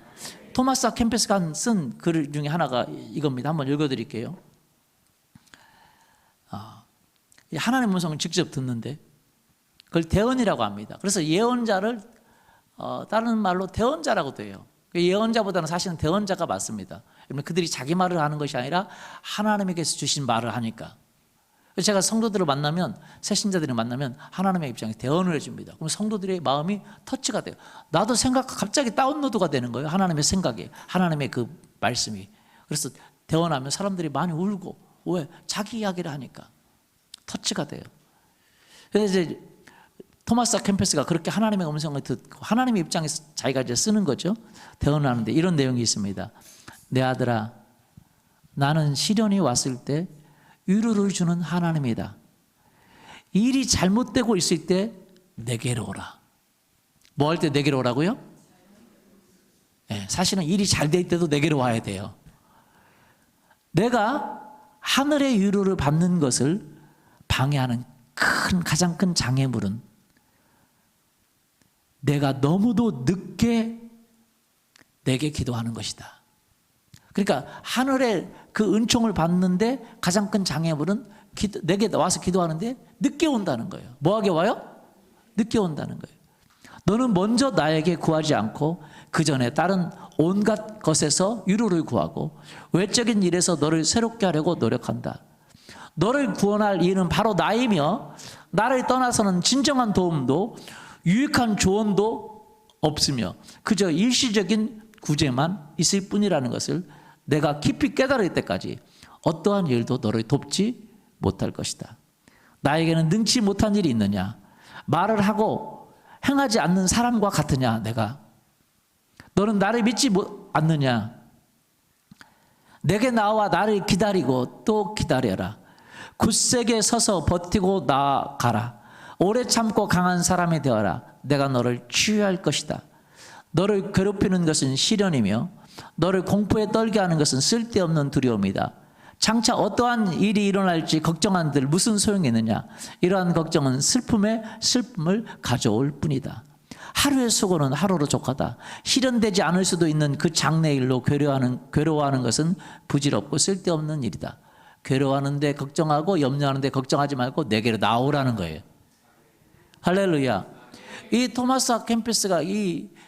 토마스 아 캠피스가 쓴 글 중에 하나가 이겁니다. 한번 읽어드릴게요. 하나님의 음성을 직접 듣는데 그걸 대언이라고 합니다. 그래서 예언자를 다른 말로 대언자라고도 해요. 예언자보다는 사실은 대언자가 맞습니다. 그들이 자기 말을 하는 것이 아니라 하나님에게서 주신 말을 하니까. 제가 성도들을 만나면, 새신자들을 만나면 하나님의 입장에 대언을 해줍니다. 그럼 성도들의 마음이 터치가 돼요. 나도 갑자기 다운로드가 되는 거예요. 하나님의 생각이, 하나님의 그 말씀이. 그래서 대언하면 사람들이 많이 울고, 왜? 자기 이야기를 하니까 터치가 돼요. 그래서 이제 토마스 아 캠피스가 그렇게 하나님의 음성을 듣고 하나님의 입장에서 자기가 이제 쓰는 거죠. 대언을 하는데 이런 내용이 있습니다. 내 아들아, 나는 시련이 왔을 때 위로를 주는 하나님이다. 일이 잘못되고 있을 때 내게로 오라. 뭐 할 때 내게로 오라고요? 네, 사실은 일이 잘 될 때도 내게로 와야 돼요. 내가 하늘의 위로를 받는 것을 방해하는 가장 큰 장애물은 내가 너무도 늦게 내게 기도하는 것이다. 그러니까 하늘의 그 은총을 받는데 가장 큰 장애물은 내게 와서 기도하는데 늦게 온다는 거예요. 뭐하게 와요? 늦게 온다는 거예요. 너는 먼저 나에게 구하지 않고 그 전에 다른 온갖 것에서 위로를 구하고 외적인 일에서 너를 새롭게 하려고 노력한다. 너를 구원할 이는 바로 나이며 나를 떠나서는 진정한 도움도 유익한 조언도 없으며 그저 일시적인 구제만 있을 뿐이라는 것을 내가 깊이 깨달을 때까지 어떠한 일도 너를 돕지 못할 것이다. 나에게는 능치 못한 일이 있느냐? 말을 하고 행하지 않는 사람과 같으냐? 내가 너는 나를 믿지 않느냐? 내게 나와 나를 기다리고 또 기다려라. 굳세게 서서 버티고 나아가라. 오래 참고 강한 사람이 되어라. 내가 너를 치유할 것이다. 너를 괴롭히는 것은 시련이며 너를 공포에 떨게 하는 것은 쓸데없는 두려움이다. 장차 어떠한 일이 일어날지 걱정한들 무슨 소용이 있느냐. 이러한 걱정은 슬픔에 슬픔을 가져올 뿐이다. 하루의 수고는 하루로 족하다. 실현되지 않을 수도 있는 그 장래일로 괴로워하는 것은 부질없고 쓸데없는 일이다. 괴로워하는데 걱정하고 염려하는데 걱정하지 말고 내게로 나오라는 거예요. 할렐루야. 이 토마스 아 캠피스가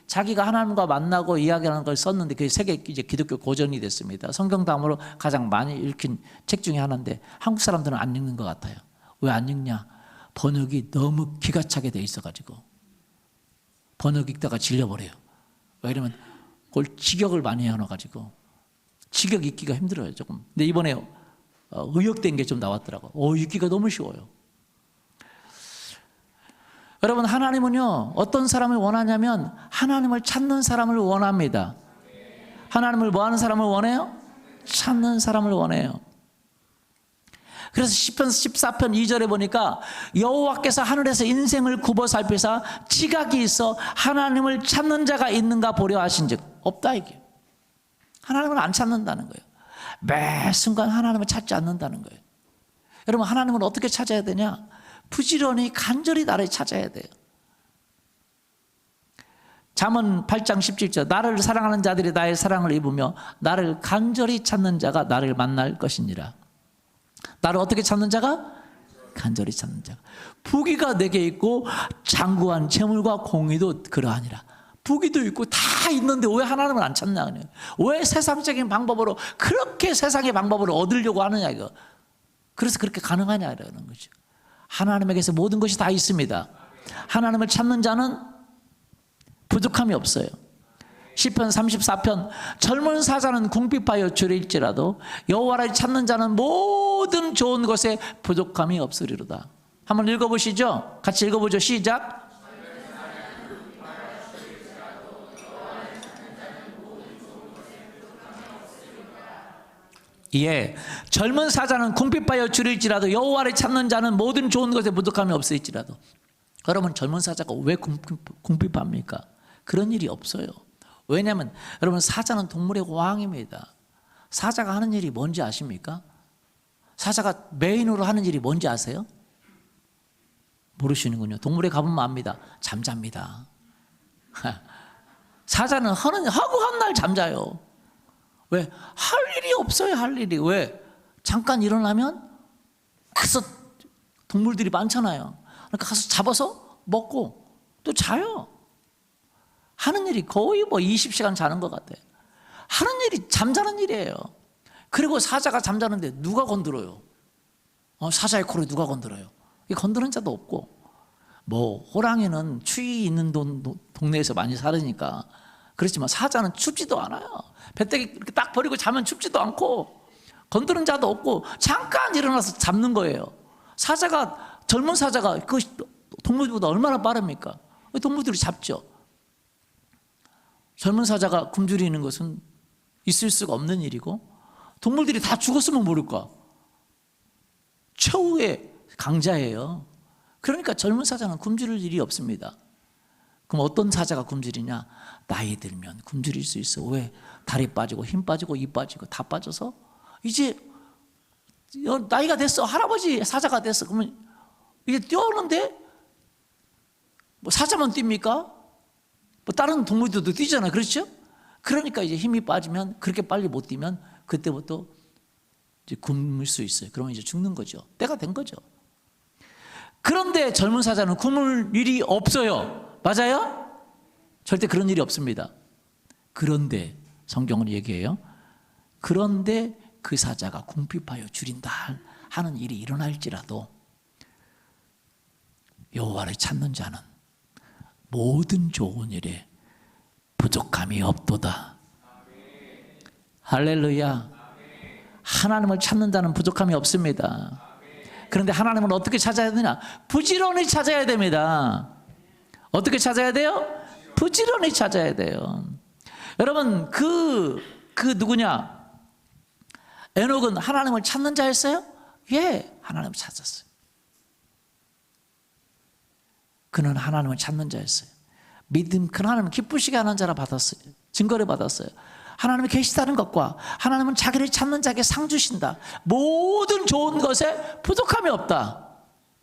자기가 하나님과 만나고 이야기하는 걸 썼는데 그게 세계 이제 기독교 고전이 됐습니다. 성경 다음으로 가장 많이 읽힌 책 중에 하나인데 한국 사람들은 안 읽는 것 같아요. 왜 안 읽냐? 번역이 너무 기가 차게 돼 있어가지고 번역 읽다가 질려버려요. 왜 이러면 그걸 직역을 많이 해놔가지고 직역 읽기가 힘들어요 조금. 근데 이번에 의역된 게 좀 나왔더라고. 읽기가 너무 쉬워요. 여러분, 하나님은요 어떤 사람을 원하냐면 하나님을 찾는 사람을 원합니다. 하나님을 뭐 하는 사람을 원해요? 찾는 사람을 원해요. 그래서 시편 14편 2절에 보니까 여호와께서 하늘에서 인생을 굽어 살피사 지각이 있어 하나님을 찾는 자가 있는가 보려 하신즉 없다 이게. 하나님을 안 찾는다는 거예요. 매 순간 하나님을 찾지 않는다는 거예요. 여러분, 하나님을 어떻게 찾아야 되냐? 부지런히 간절히 나를 찾아야 돼요. 잠언 8장 17절 나를 사랑하는 자들이 나의 사랑을 입으며 나를 간절히 찾는 자가 나를 만날 것이니라. 나를 어떻게 찾는 자가? 간절히 찾는 자가. 부귀가 내게 있고 장구한 재물과 공의도 그러하니라. 부귀도 있고 다 있는데 왜 하나님을 안 찾냐? 왜 세상적인 방법으로 그렇게 세상의 방법으로 얻으려고 하느냐 이거. 그래서 그렇게 가능하냐라는 거죠. 하나님에게서 모든 것이 다 있습니다. 하나님을 찾는 자는 부족함이 없어요. 시편 34편 젊은 사자는 궁핍하여 줄일지라도 여호와를 찾는 자는 모든 좋은 것에 부족함이 없으리로다. 한번 읽어보시죠. 같이 읽어보죠. 시작. 예, 젊은 사자는 궁핍하여 줄일지라도 여호와를 찾는 자는 모든 좋은 것에 부족함이 없을지라도. 그러면 젊은 사자가 왜 궁핍합니까? 그런 일이 없어요. 왜냐하면 여러분 사자는 동물의 왕입니다. 사자가 하는 일이 뭔지 아십니까? 사자가 메인으로 하는 일이 뭔지 아세요? 모르시는군요. 동물에 가보면 압니다. 잠잡니다. 사자는 하고 한 날 잠자요. 왜? 할 일이 없어요. 할 일이. 왜? 잠깐 일어나면 가서 동물들이 많잖아요. 그러니까 가서 잡아서 먹고 또 자요. 하는 일이 거의 뭐 20시간 자는 것 같아요. 하는 일이 잠자는 일이에요. 그리고 사자가 잠자는데 누가 건드려요? 사자의 코를 누가 건드려요? 건드는 자도 없고, 뭐 호랑이는 추위 있는 동네에서 많이 살으니까 그렇지만 사자는 춥지도 않아요. 배때기 이렇게 딱 버리고 자면 춥지도 않고 건드는 자도 없고 잠깐 일어나서 잡는 거예요. 사자가 젊은 사자가 그 동물들보다 얼마나 빠릅니까? 동물들이 잡죠. 젊은 사자가 굶주리는 것은 있을 수가 없는 일이고 동물들이 다 죽었으면 모를까. 최후의 강자예요. 그러니까 젊은 사자는 굶주릴 일이 없습니다. 그럼 어떤 사자가 굶주리냐? 나이 들면 굶주릴 수 있어. 왜? 다리 빠지고 힘 빠지고 입 빠지고 다 빠져서 이제 나이가 됐어. 할아버지 사자가 됐어. 그러면 이제 뛰어오는데 뭐 사자만 뜁니까? 뭐 다른 동물들도 뛰잖아요. 그렇죠? 그러니까 이제 힘이 빠지면 그렇게 빨리 못 뛰면 그때부터 이제 굶을 수 있어요. 그러면 이제 죽는 거죠. 때가 된 거죠. 그런데 젊은 사자는 굶을 일이 없어요. 맞아요? 절대 그런 일이 없습니다. 그런데 성경은 얘기해요. 그런데 그 사자가 궁핍하여 줄인다 하는 일이 일어날지라도 여호와를 찾는 자는 모든 좋은 일에 부족함이 없도다. 할렐루야. 하나님을 찾는다는 부족함이 없습니다. 그런데 하나님은 어떻게 찾아야 되냐? 부지런히 찾아야 됩니다. 어떻게 찾아야 돼요? 부지런히 찾아야 돼요. 여러분 그 누구냐? 에녹은 하나님을 찾는 자였어요? 예, 하나님을 찾았어요. 그는 하나님을 찾는 자였어요. 믿음, 그 하나님을 기쁘시게 하는 자라 받았어요. 증거를 받았어요. 하나님이 계시다는 것과 하나님은 자기를 찾는 자에게 상 주신다. 모든 좋은 것에 부족함이 없다.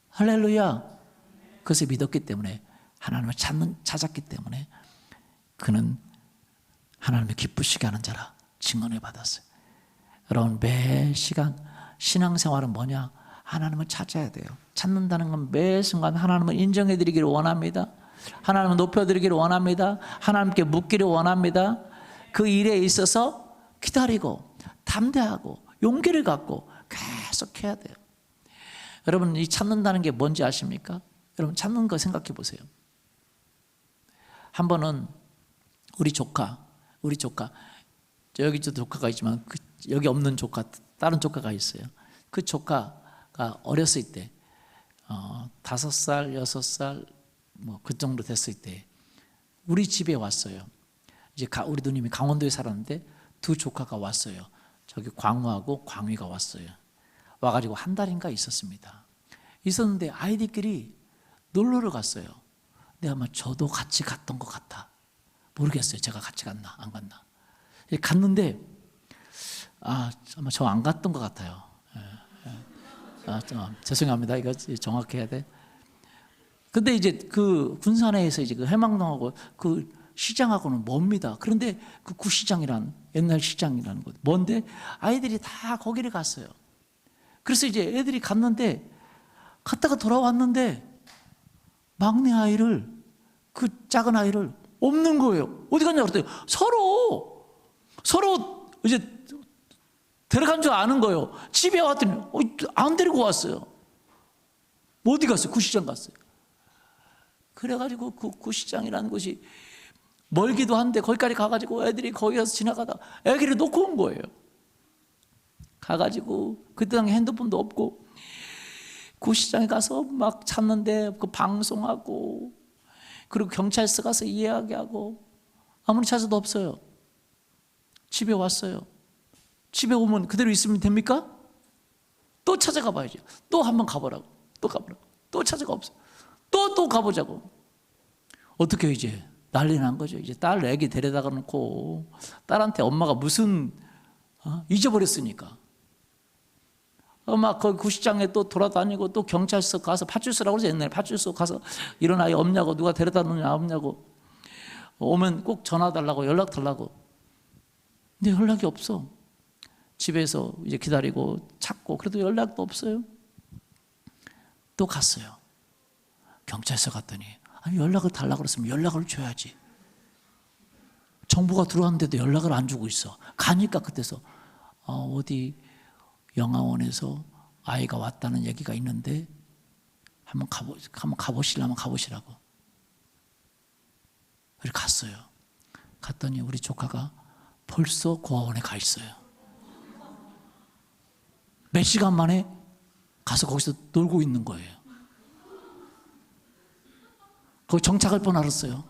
할렐루야. 그것을 믿었기 때문에 하나님을 찾았기 때문에 그는 하나님을 기쁘시게 하는 자라 증언을 받았어요. 여러분 매 시간 신앙생활은 뭐냐? 하나님을 찾아야 돼요. 찾는다는 건 매 순간 하나님을 인정해 드리기를 원합니다. 하나님을 높여 드리기를 원합니다. 하나님께 묻기를 원합니다. 그 일에 있어서 기다리고 담대하고 용기를 갖고 계속 해야 돼요. 여러분 이 찾는다는 게 뭔지 아십니까? 여러분 찾는 거 생각해 보세요. 한 번은 우리 조카 여기 조카가 있지만 여기 없는 조카 다른 조카가 있어요. 그 조카가 어렸을 때 5살, 6살 뭐 그 정도 됐을 때 우리 집에 왔어요. 이제 우리 누님이 강원도에 살았는데 두 조카가 왔어요. 저기 광우하고 광위가 왔어요. 와가지고 한 달인가 있었습니다. 있었는데 아이들끼리 놀러를 갔어요. 근데 아마 저도 같이 갔던 것 같아. 모르겠어요. 제가 같이 갔나 안 갔나. 갔는데 아마 저 안 갔던 것 같아요. 죄송합니다. 이거 정확해야 돼. 근데 이제 그 군산에서 이제 그 해망동하고 그 시장하고는 멉니다. 그런데 그 구시장이란 옛날 시장이라는 것 뭔데 아이들이 다 거기를 갔어요. 그래서 이제 애들이 갔는데 갔다가 돌아왔는데 막내 아이를 그 작은 아이를 없는 거예요. 어디 갔냐 그랬더니 서로 이제 데려간 줄 아는 거예요. 집에 왔더니 안 데리고 왔어요. 어디 갔어요? 구시장 갔어요. 그래가지고 그 구시장이라는 곳이 멀기도 한데 거기까지 가가지고 애들이 거기 가서 지나가다 애기를 놓고 온 거예요. 가가지고 그때 당시 핸드폰도 없고 구시장에 가서 막 찾는데 그 방송하고 그리고 경찰서 가서 이야기하고 아무리 찾아도 없어요. 집에 왔어요. 집에 오면 그대로 있으면 됩니까? 또 찾아가 봐야죠. 또 한번 가보라고. 또 가보라고. 또 찾아가 없어. 또 가보자고. 어떻게 이제 난리 난 거죠. 이제 딸 애기 데려다가 놓고 딸한테 엄마가 무슨 잊어버렸으니까. 막 거기 구시장에 또 돌아다니고 또 경찰서 가서 파출소라고 그러죠. 옛날에 파출소 가서 이런 아이 없냐고 누가 데려다 놓냐 없냐고 오면 꼭 전화 달라고 연락 달라고. 근데 연락이 없어. 집에서 이제 기다리고 찾고 그래도 연락도 없어요. 또 갔어요. 경찰서 갔더니 아니 연락을 달라고 그랬으면 연락을 줘야지. 정보가 들어왔는데도 연락을 안 주고 있어. 가니까 그때서 어디 영화원에서 아이가 왔다는 얘기가 있는데 한번 가보시려면 가보시라고. 그래서 갔어요. 갔더니 우리 조카가 벌써 고아원에 가 있어요. 몇 시간 만에 가서 거기서 놀고 있는 거예요. 거기 정착할 뻔 알았어요.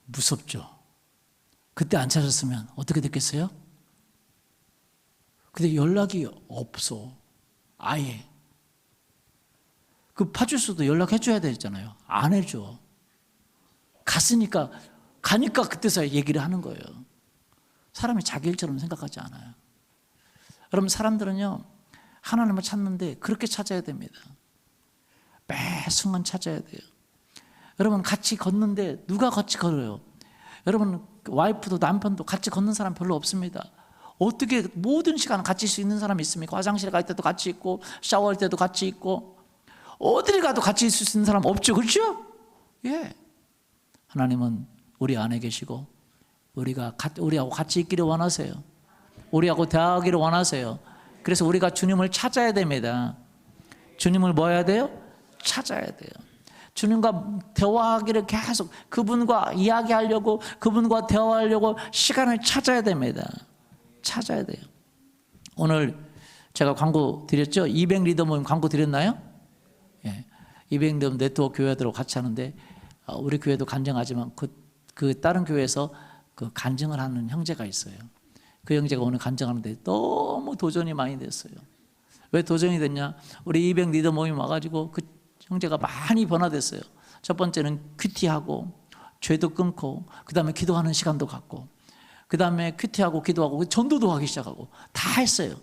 무섭죠. 그때 안 찾았으면 어떻게 됐겠어요? 근데 연락이 없어. 아예. 그 파출소도 연락해줘야 되잖아요. 안 해줘. 가니까 그때서야 얘기를 하는 거예요. 사람이 자기 일처럼 생각하지 않아요. 여러분 사람들은요 하나님을 찾는데 그렇게 찾아야 됩니다. 매 순간 찾아야 돼요. 여러분 같이 걷는데 누가 같이 걸어요? 여러분 와이프도 남편도 같이 걷는 사람 별로 없습니다. 어떻게 모든 시간 같이 있을 수 있는 사람이 있습니까? 화장실에 갈 때도 같이 있고 샤워할 때도 같이 있고 어딜 가도 같이 있을 수 있는 사람 없죠. 그렇죠? 예. 하나님은 우리 안에 계시고 우리하고 같이 있기를 원하세요. 우리하고 대화하기를 원하세요. 그래서 우리가 주님을 찾아야 됩니다. 주님을 뭐 해야 돼요? 찾아야 돼요. 주님과 대화하기를 계속 그분과 이야기하려고 그분과 대화하려고 시간을 찾아야 됩니다. 찾아야 돼요. 오늘 제가 광고 드렸죠? 200 리더 모임 광고 드렸나요? 예. 200 리더 네트워크 교회들하고 같이 하는데 우리 교회도 간증하지만 그 다른 교회에서 그 간증을 하는 형제가 있어요. 그 형제가 오늘 간증하는데 너무 도전이 많이 됐어요. 왜 도전이 됐냐? 우리 200 리더 모임 와가지고 그 형제가 많이 변화됐어요. 첫 번째는 큐티하고 죄도 끊고 그 다음에 기도하는 시간도 갖고 그 다음에 큐티하고 기도하고 전도도 하기 시작하고 다 했어요.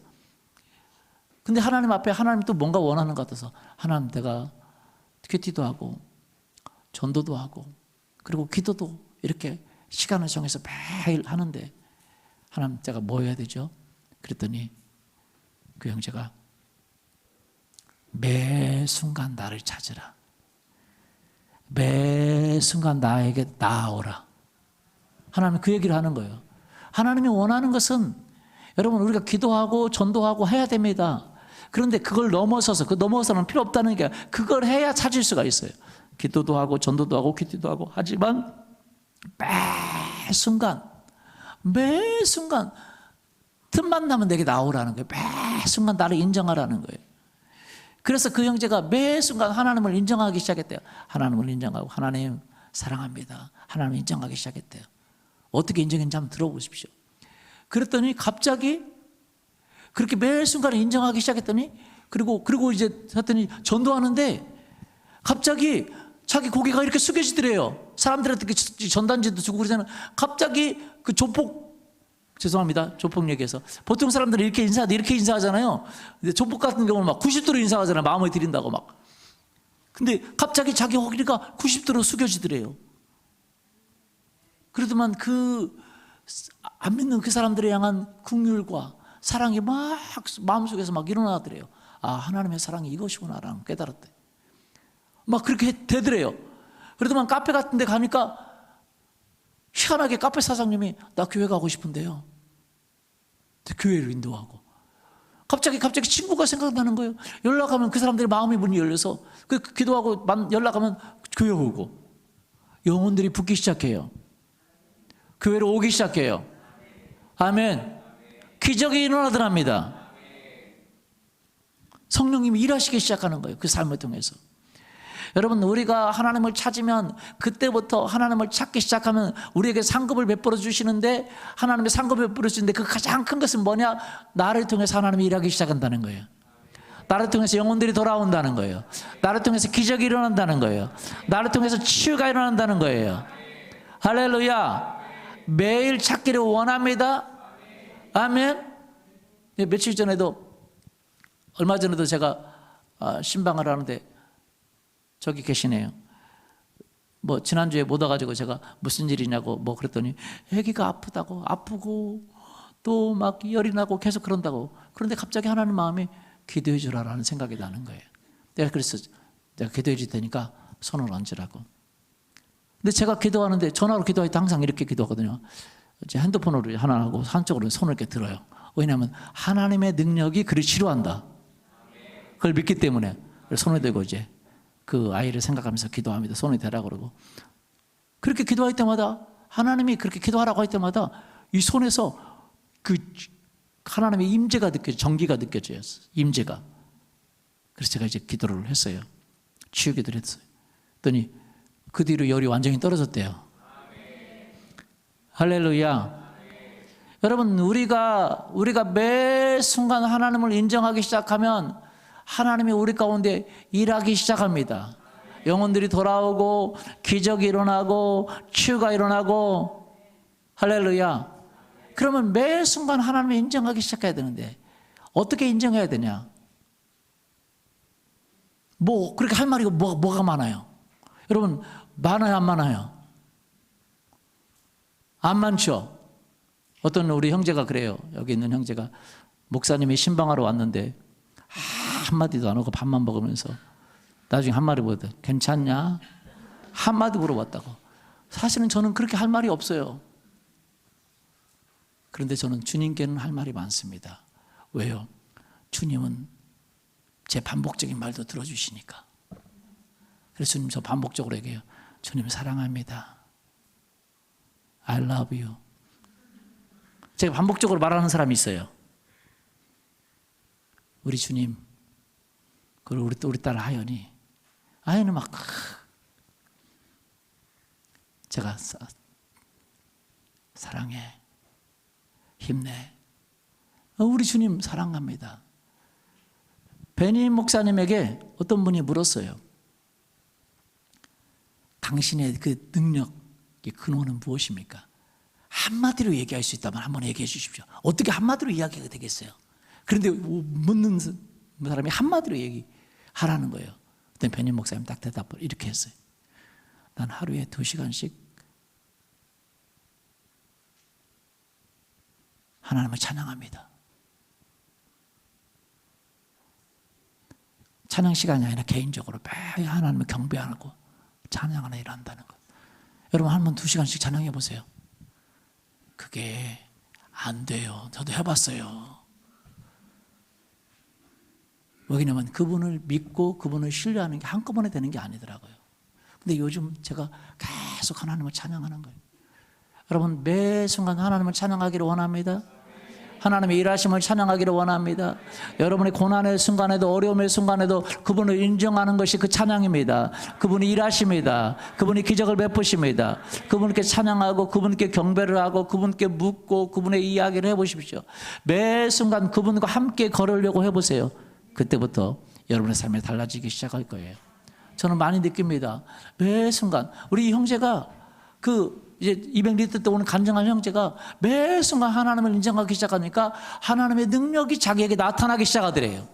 근데 하나님 앞에 하나님 또 뭔가 원하는 것 같아서 하나님 내가 큐티도 하고 전도도 하고 그리고 기도도 이렇게 시간을 정해서 매일 하는데 하나님 제가 뭐 해야 되죠? 그랬더니 그 형제가 매 순간 나를 찾으라. 매 순간 나에게 나아오라. 하나님 그 얘기를 하는 거예요. 하나님이 원하는 것은 여러분 우리가 기도하고 전도하고 해야 됩니다. 그런데 그걸 넘어서는 필요 없다는 게 그걸 해야 찾을 수가 있어요. 기도도 하고 전도도 하고 큐티도 하고 하지만 매 순간 틈만 나면 내게 나오라는 거예요. 매 순간 나를 인정하라는 거예요. 그래서 그 형제가 매 순간 하나님을 인정하기 시작했대요. 하나님을 인정하고 하나님 사랑합니다. 하나님을 인정하기 시작했대요. 어떻게 인정했는지 한번 들어보십시오. 그랬더니 갑자기 그렇게 매 순간 인정하기 시작했더니 그리고 이제 했더니 전도하는데 갑자기 자기 고개가 이렇게 숙여지더래요. 사람들한테 전단지도 주고 그러잖아요. 갑자기 그 조폭 죄송합니다. 조폭 얘기해서. 보통 사람들이 이렇게 인사하잖아요. 근데 조폭 같은 경우는 막 90도로 인사하잖아요. 마음에 들인다고 막. 근데 갑자기 자기 허리가 90도로 숙여지더래요. 그러더만 안 믿는 그 사람들에 향한 긍휼과 사랑이 막 마음속에서 막 일어나더래요. 아, 하나님의 사랑이 이것이구나라는 깨달았대. 막 그렇게 되더래요. 그러더만 카페 같은 데 가니까 희한하게 카페 사장님이 나 교회 가고 싶은데요. 교회를 인도하고. 갑자기 친구가 생각나는 거예요. 연락하면 그 사람들의 마음의 문이 열려서 기도하고 연락하면 교회 오고. 영혼들이 붙기 시작해요. 교회로 오기 시작해요. 아멘. 기적이 일어나더랍니다. 성령님이 일하시기 시작하는 거예요. 그 삶을 통해서. 여러분, 우리가 하나님을 찾으면 그때부터 하나님을 찾기 시작하면 우리에게 상급을 베풀어 주시는데, 하나님의 상급을 베풀어 주시는데 그 가장 큰 것은 뭐냐? 나를 통해서 하나님이 일하기 시작한다는 거예요. 나를 통해서 영혼들이 돌아온다는 거예요. 나를 통해서 기적이 일어난다는 거예요. 나를 통해서 치유가 일어난다는 거예요. 할렐루야. 매일 찾기를 원합니다. 아멘. 며칠 전에도, 얼마 전에도 제가 신방을 하는데 저기 계시네요. 뭐 지난주에 못 와가지고 제가 무슨 일이냐고 뭐 그랬더니 아기가 아프고 또 막 열이 나고 계속 그런다고. 그런데 갑자기 하나님 마음이 기도해 주라라는 생각이 나는 거예요. 내가 기도해 줄 테니까 손을 얹으라고. 근데 제가 기도하는데, 전화로 기도할 때 항상 이렇게 기도하거든요. 이제 핸드폰으로 하나 하고 한쪽으로 손을 이렇게 들어요. 왜냐하면 하나님의 능력이 그를 치료한다. 그걸 믿기 때문에 손을 들고 이제 그 아이를 생각하면서 기도합니다. 손을 대라고 그러고. 그렇게 기도할 때마다, 하나님이 그렇게 기도하라고 할 때마다 이 손에서 그 하나님의 임재가 전기가 느껴져요. 임재가. 그래서 제가 이제 기도를 했어요. 치유 기도를 했어요. 그랬더니 그 뒤로 열이 완전히 떨어졌대요. 할렐루야. 여러분, 우리가 매 순간 하나님을 인정하기 시작하면 하나님이 우리 가운데 일하기 시작합니다. 영혼들이 돌아오고 기적이 일어나고 치유가 일어나고. 할렐루야. 그러면 매 순간 하나님을 인정하기 시작해야 되는데 어떻게 인정해야 되냐? 뭐 그렇게 할 말이 뭐가 많아요? 여러분, 많아요, 안 많아요? 안 많죠? 어떤 우리 형제가 그래요. 여기 있는 형제가 목사님이 신방하러 왔는데 한마디도 안 하고 밥만 먹으면서 나중에 한마디 물어보더니 괜찮냐? 한마디 물어봤다고. 사실은 저는 그렇게 할 말이 없어요. 그런데 저는 주님께는 할 말이 많습니다. 왜요? 주님은 제 반복적인 말도 들어주시니까. 그래서 주님, 저 반복적으로 얘기해요. 주님 사랑합니다. I love you. 제가 반복적으로 말하는 사람이 있어요. 우리 주님, 그리고 우리 딸 아연은 막 제가 사랑해, 힘내. 우리 주님 사랑합니다. 베니 목사님에게 어떤 분이 물었어요. 당신의 그 능력의 근원은 무엇입니까? 한마디로 얘기할 수 있다면 한번 얘기해 주십시오. 어떻게 한마디로 이야기가 되겠어요? 그런데 묻는 사람이 한마디로 얘기하라는 거예요. 그때 베니 목사님 딱 대답을 이렇게 했어요. 난 하루에 2시간씩 하나님을 찬양합니다. 찬양 시간이 아니라 개인적으로 매일 하나님을 경배하고 찬양하는 일을 한다는 것. 여러분, 한번 2시간씩 찬양해 보세요. 그게 안 돼요. 저도 해봤어요. 왜냐면 그분을 믿고 그분을 신뢰하는 게 한꺼번에 되는 게 아니더라고요. 근데 요즘 제가 계속 하나님을 찬양하는 거예요. 여러분, 매 순간 하나님을 찬양하기를 원합니다. 하나님의 일하심을 찬양하기를 원합니다. 여러분의 고난의 순간에도 어려움의 순간에도 그분을 인정하는 것이 그 찬양입니다. 그분이 일하십니다. 그분이 기적을 베푸십니다. 그분께 찬양하고 그분께 경배를 하고 그분께 묻고 그분의 이야기를 해보십시오. 매 순간 그분과 함께 걸으려고 해보세요. 그때부터 여러분의 삶이 달라지기 시작할 거예요. 저는 많이 느낍니다. 매 순간 우리 형제가 그 이제 200리터 때 오는 간증한 형제가 매 순간 하나님을 인정하기 시작하니까 하나님의 능력이 자기에게 나타나기 시작하더래요.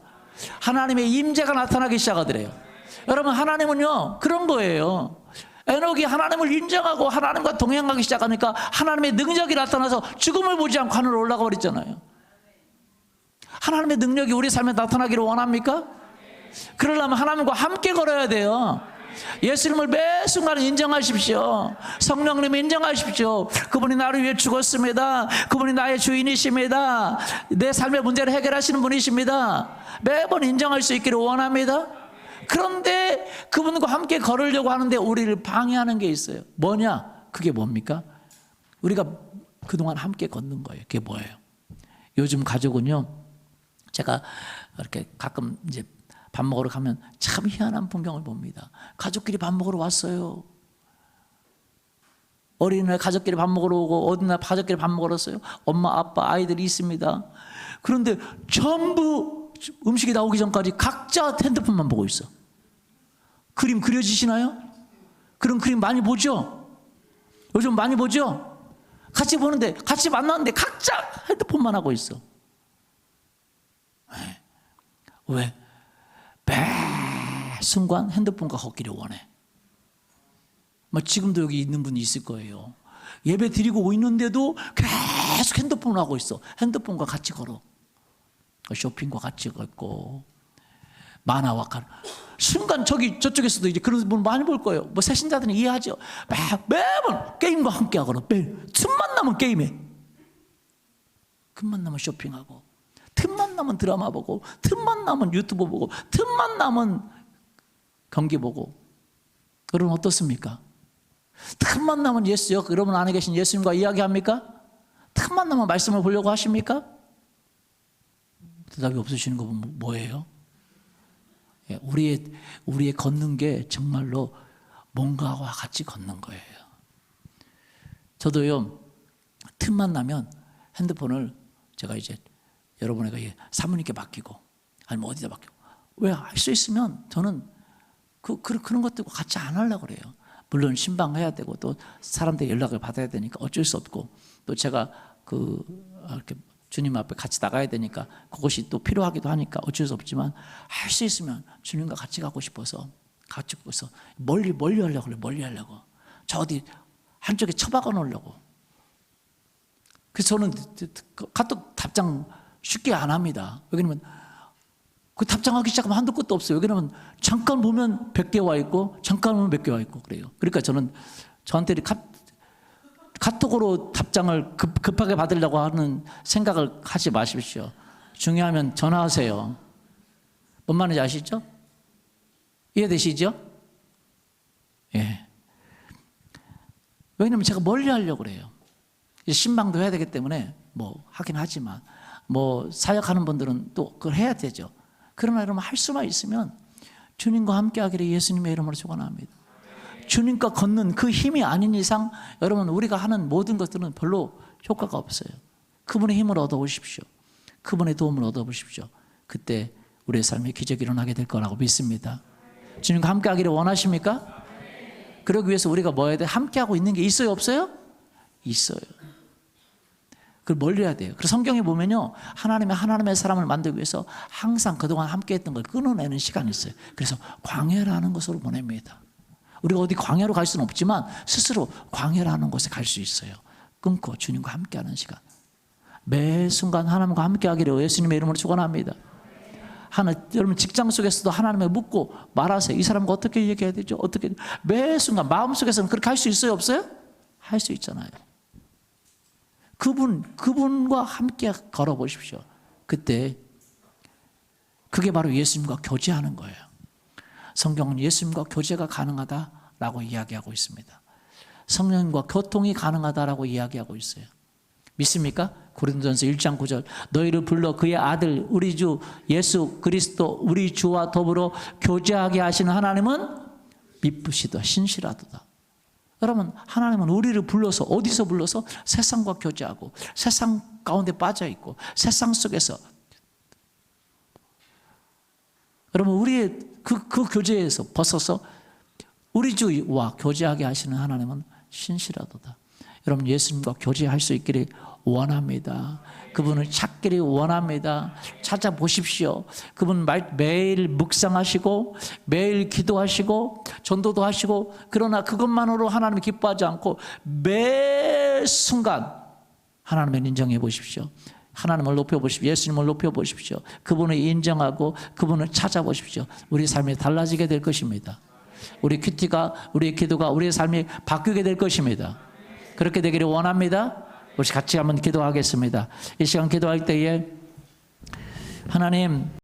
하나님의 임재가 나타나기 시작하더래요. 여러분, 하나님은요 그런 거예요. 에녹이 하나님을 인정하고 하나님과 동행하기 시작하니까 하나님의 능력이 나타나서 죽음을 보지 않고 하늘로 올라가 버렸잖아요. 하나님의 능력이 우리 삶에 나타나기를 원합니까? 그러려면 하나님과 함께 걸어야 돼요. 예수님을 매 순간 인정하십시오. 성령님 인정하십시오. 그분이 나를 위해 죽었습니다. 그분이 나의 주인이십니다. 내 삶의 문제를 해결하시는 분이십니다. 매번 인정할 수 있기를 원합니다. 그런데 그분과 함께 걸으려고 하는데 우리를 방해하는 게 있어요. 뭐냐? 그게 뭡니까? 우리가 그동안 함께 걷는 거예요. 그게 뭐예요? 요즘 가족은요, 제가 이렇게 가끔 이제 밥 먹으러 가면 참 희한한 풍경을 봅니다. 가족끼리 밥 먹으러 왔어요. 어린이날 가족끼리 밥 먹으러 오고 어느 날 가족끼리 밥 먹으러 왔어요. 엄마, 아빠, 아이들이 있습니다. 그런데 전부 음식이 나오기 전까지 각자 핸드폰만 보고 있어. 그림 그려지시나요? 그런 그림 많이 보죠? 요즘 많이 보죠? 같이 보는데, 같이 만났는데 각자 핸드폰만 하고 있어. 왜? 매 순간 핸드폰과 걷기를 원해. 지금도 여기 있는 분이 있을 거예요. 예배 드리고 있는데도 계속 핸드폰을 하고 있어. 핸드폰과 같이 걸어. 쇼핑과 같이 걷고, 만화와 가는. 순간 저쪽에서도 이제 그런 분 많이 볼 거예요. 새신자들은 이해하죠. 매번 게임과 함께 하거나, 틈만 나면 게임해. 틈만 나면 쇼핑하고, 틈만 나면 드라마 보고, 틈만 나면 유튜브 보고, 틈만 나면 경기 보고. 여러분 어떻습니까? 틈만 나면 여러분 안에 계신 예수님과 이야기합니까? 틈만 나면 말씀을 보려고 하십니까? 대답이 없으시는 거 보면 뭐예요? 우리의 걷는 게 정말로 뭔가와 같이 걷는 거예요. 저도요, 틈만 나면 핸드폰을 제가 이제 여러분에게 사모님께 맡기고, 아니면 어디다 맡기고, 왜 할 수 있으면 저는 그런 것들과 같이 안 하려고 그래요. 물론 신방해야 되고 또 사람들의 연락을 받아야 되니까 어쩔 수 없고, 또 제가 이렇게 주님 앞에 같이 나가야 되니까 그것이 또 필요하기도 하니까 어쩔 수 없지만, 할 수 있으면 주님과 같이 가고 싶어서 멀리 하려고 그래요. 멀리 하려고. 저 어디 한쪽에 처박아 놓으려고. 그래서 저는 카톡 답장 쉽게 안 합니다. 왜냐면 그 답장하기 시작하면 한도 끝도 없어요. 왜냐면 잠깐 보면 100개 와 있고 잠깐 보면 몇 개 와 있고 그래요. 그러니까 저는 저한테 카톡으로 답장을 급하게 받으려고 하는 생각을 하지 마십시오. 중요하면 전화하세요. 뭔 말인지 아시죠? 이해되시죠? 예. 왜냐면 제가 멀리 하려고 그래요. 신방도 해야 되기 때문에 하긴 하지만 사역하는 분들은 또 그걸 해야 되죠. 그러나 여러분 할 수만 있으면 주님과 함께 하기를 예수님의 이름으로 축원합니다. 주님과 걷는 그 힘이 아닌 이상 여러분 우리가 하는 모든 것들은 별로 효과가 없어요. 그분의 힘을 얻어보십시오. 그분의 도움을 얻어보십시오. 그때 우리의 삶에 기적이 일어나게 될 거라고 믿습니다. 주님과 함께 하기를 원하십니까? 그러기 위해서 우리가 뭐 해야 돼? 함께 하고 있는 게 있어요, 없어요? 있어요. 그걸 멀리 해야 돼요. 그래서 성경에 보면요, 하나님의 사람을 만들기 위해서 항상 그동안 함께했던 걸 끊어내는 시간이 있어요. 그래서 광야라는 곳으로 보냅니다. 우리가 어디 광야로 갈 수는 없지만 스스로 광야라는 곳에 갈 수 있어요. 끊고 주님과 함께하는 시간. 매 순간 하나님과 함께하기를 예수님의 이름으로 축원합니다. 여러분 직장 속에서도 하나님을 묻고 말하세요. 이 사람과 어떻게 얘기해야 되죠? 매 순간 마음속에서는 그렇게 할 수 있어요, 없어요? 할 수 있잖아요. 그분과 함께 걸어보십시오. 그때 그게 바로 예수님과 교제하는 거예요. 성경은 예수님과 교제가 가능하다라고 이야기하고 있습니다. 성령님과 교통이 가능하다라고 이야기하고 있어요. 믿습니까? 고린도전서 1장 9절 너희를 불러 그의 아들 우리 주 예수 그리스도 우리 주와 더불어 교제하게 하시는 하나님은 미쁘시다 신실하도다. 여러분 하나님은 우리를 불러서 어디서 불러서? 세상과 교제하고 세상 가운데 빠져있고 세상 속에서 여러분 우리의 그 교제에서 벗어서 우리 주와 교제하게 하시는 하나님은 신실하도다. 여러분 예수님과 교제할 수 있기를 원합니다. 그분을 찾기를 원합니다. 찾아보십시오. 그분 매일 묵상하시고 매일 기도하시고 전도도 하시고, 그러나 그것만으로 하나님 기뻐하지 않고 매 순간 하나님을 인정해 보십시오. 하나님을 높여보십시오. 예수님을 높여보십시오. 그분을 인정하고 그분을 찾아보십시오. 우리 삶이 달라지게 될 것입니다. 우리 큐티가, 우리의 기도가, 우리의 삶이 바뀌게 될 것입니다. 그렇게 되기를 원합니다. 우리 같이 한번 기도하겠습니다. 이 시간 기도할 때에 하나님,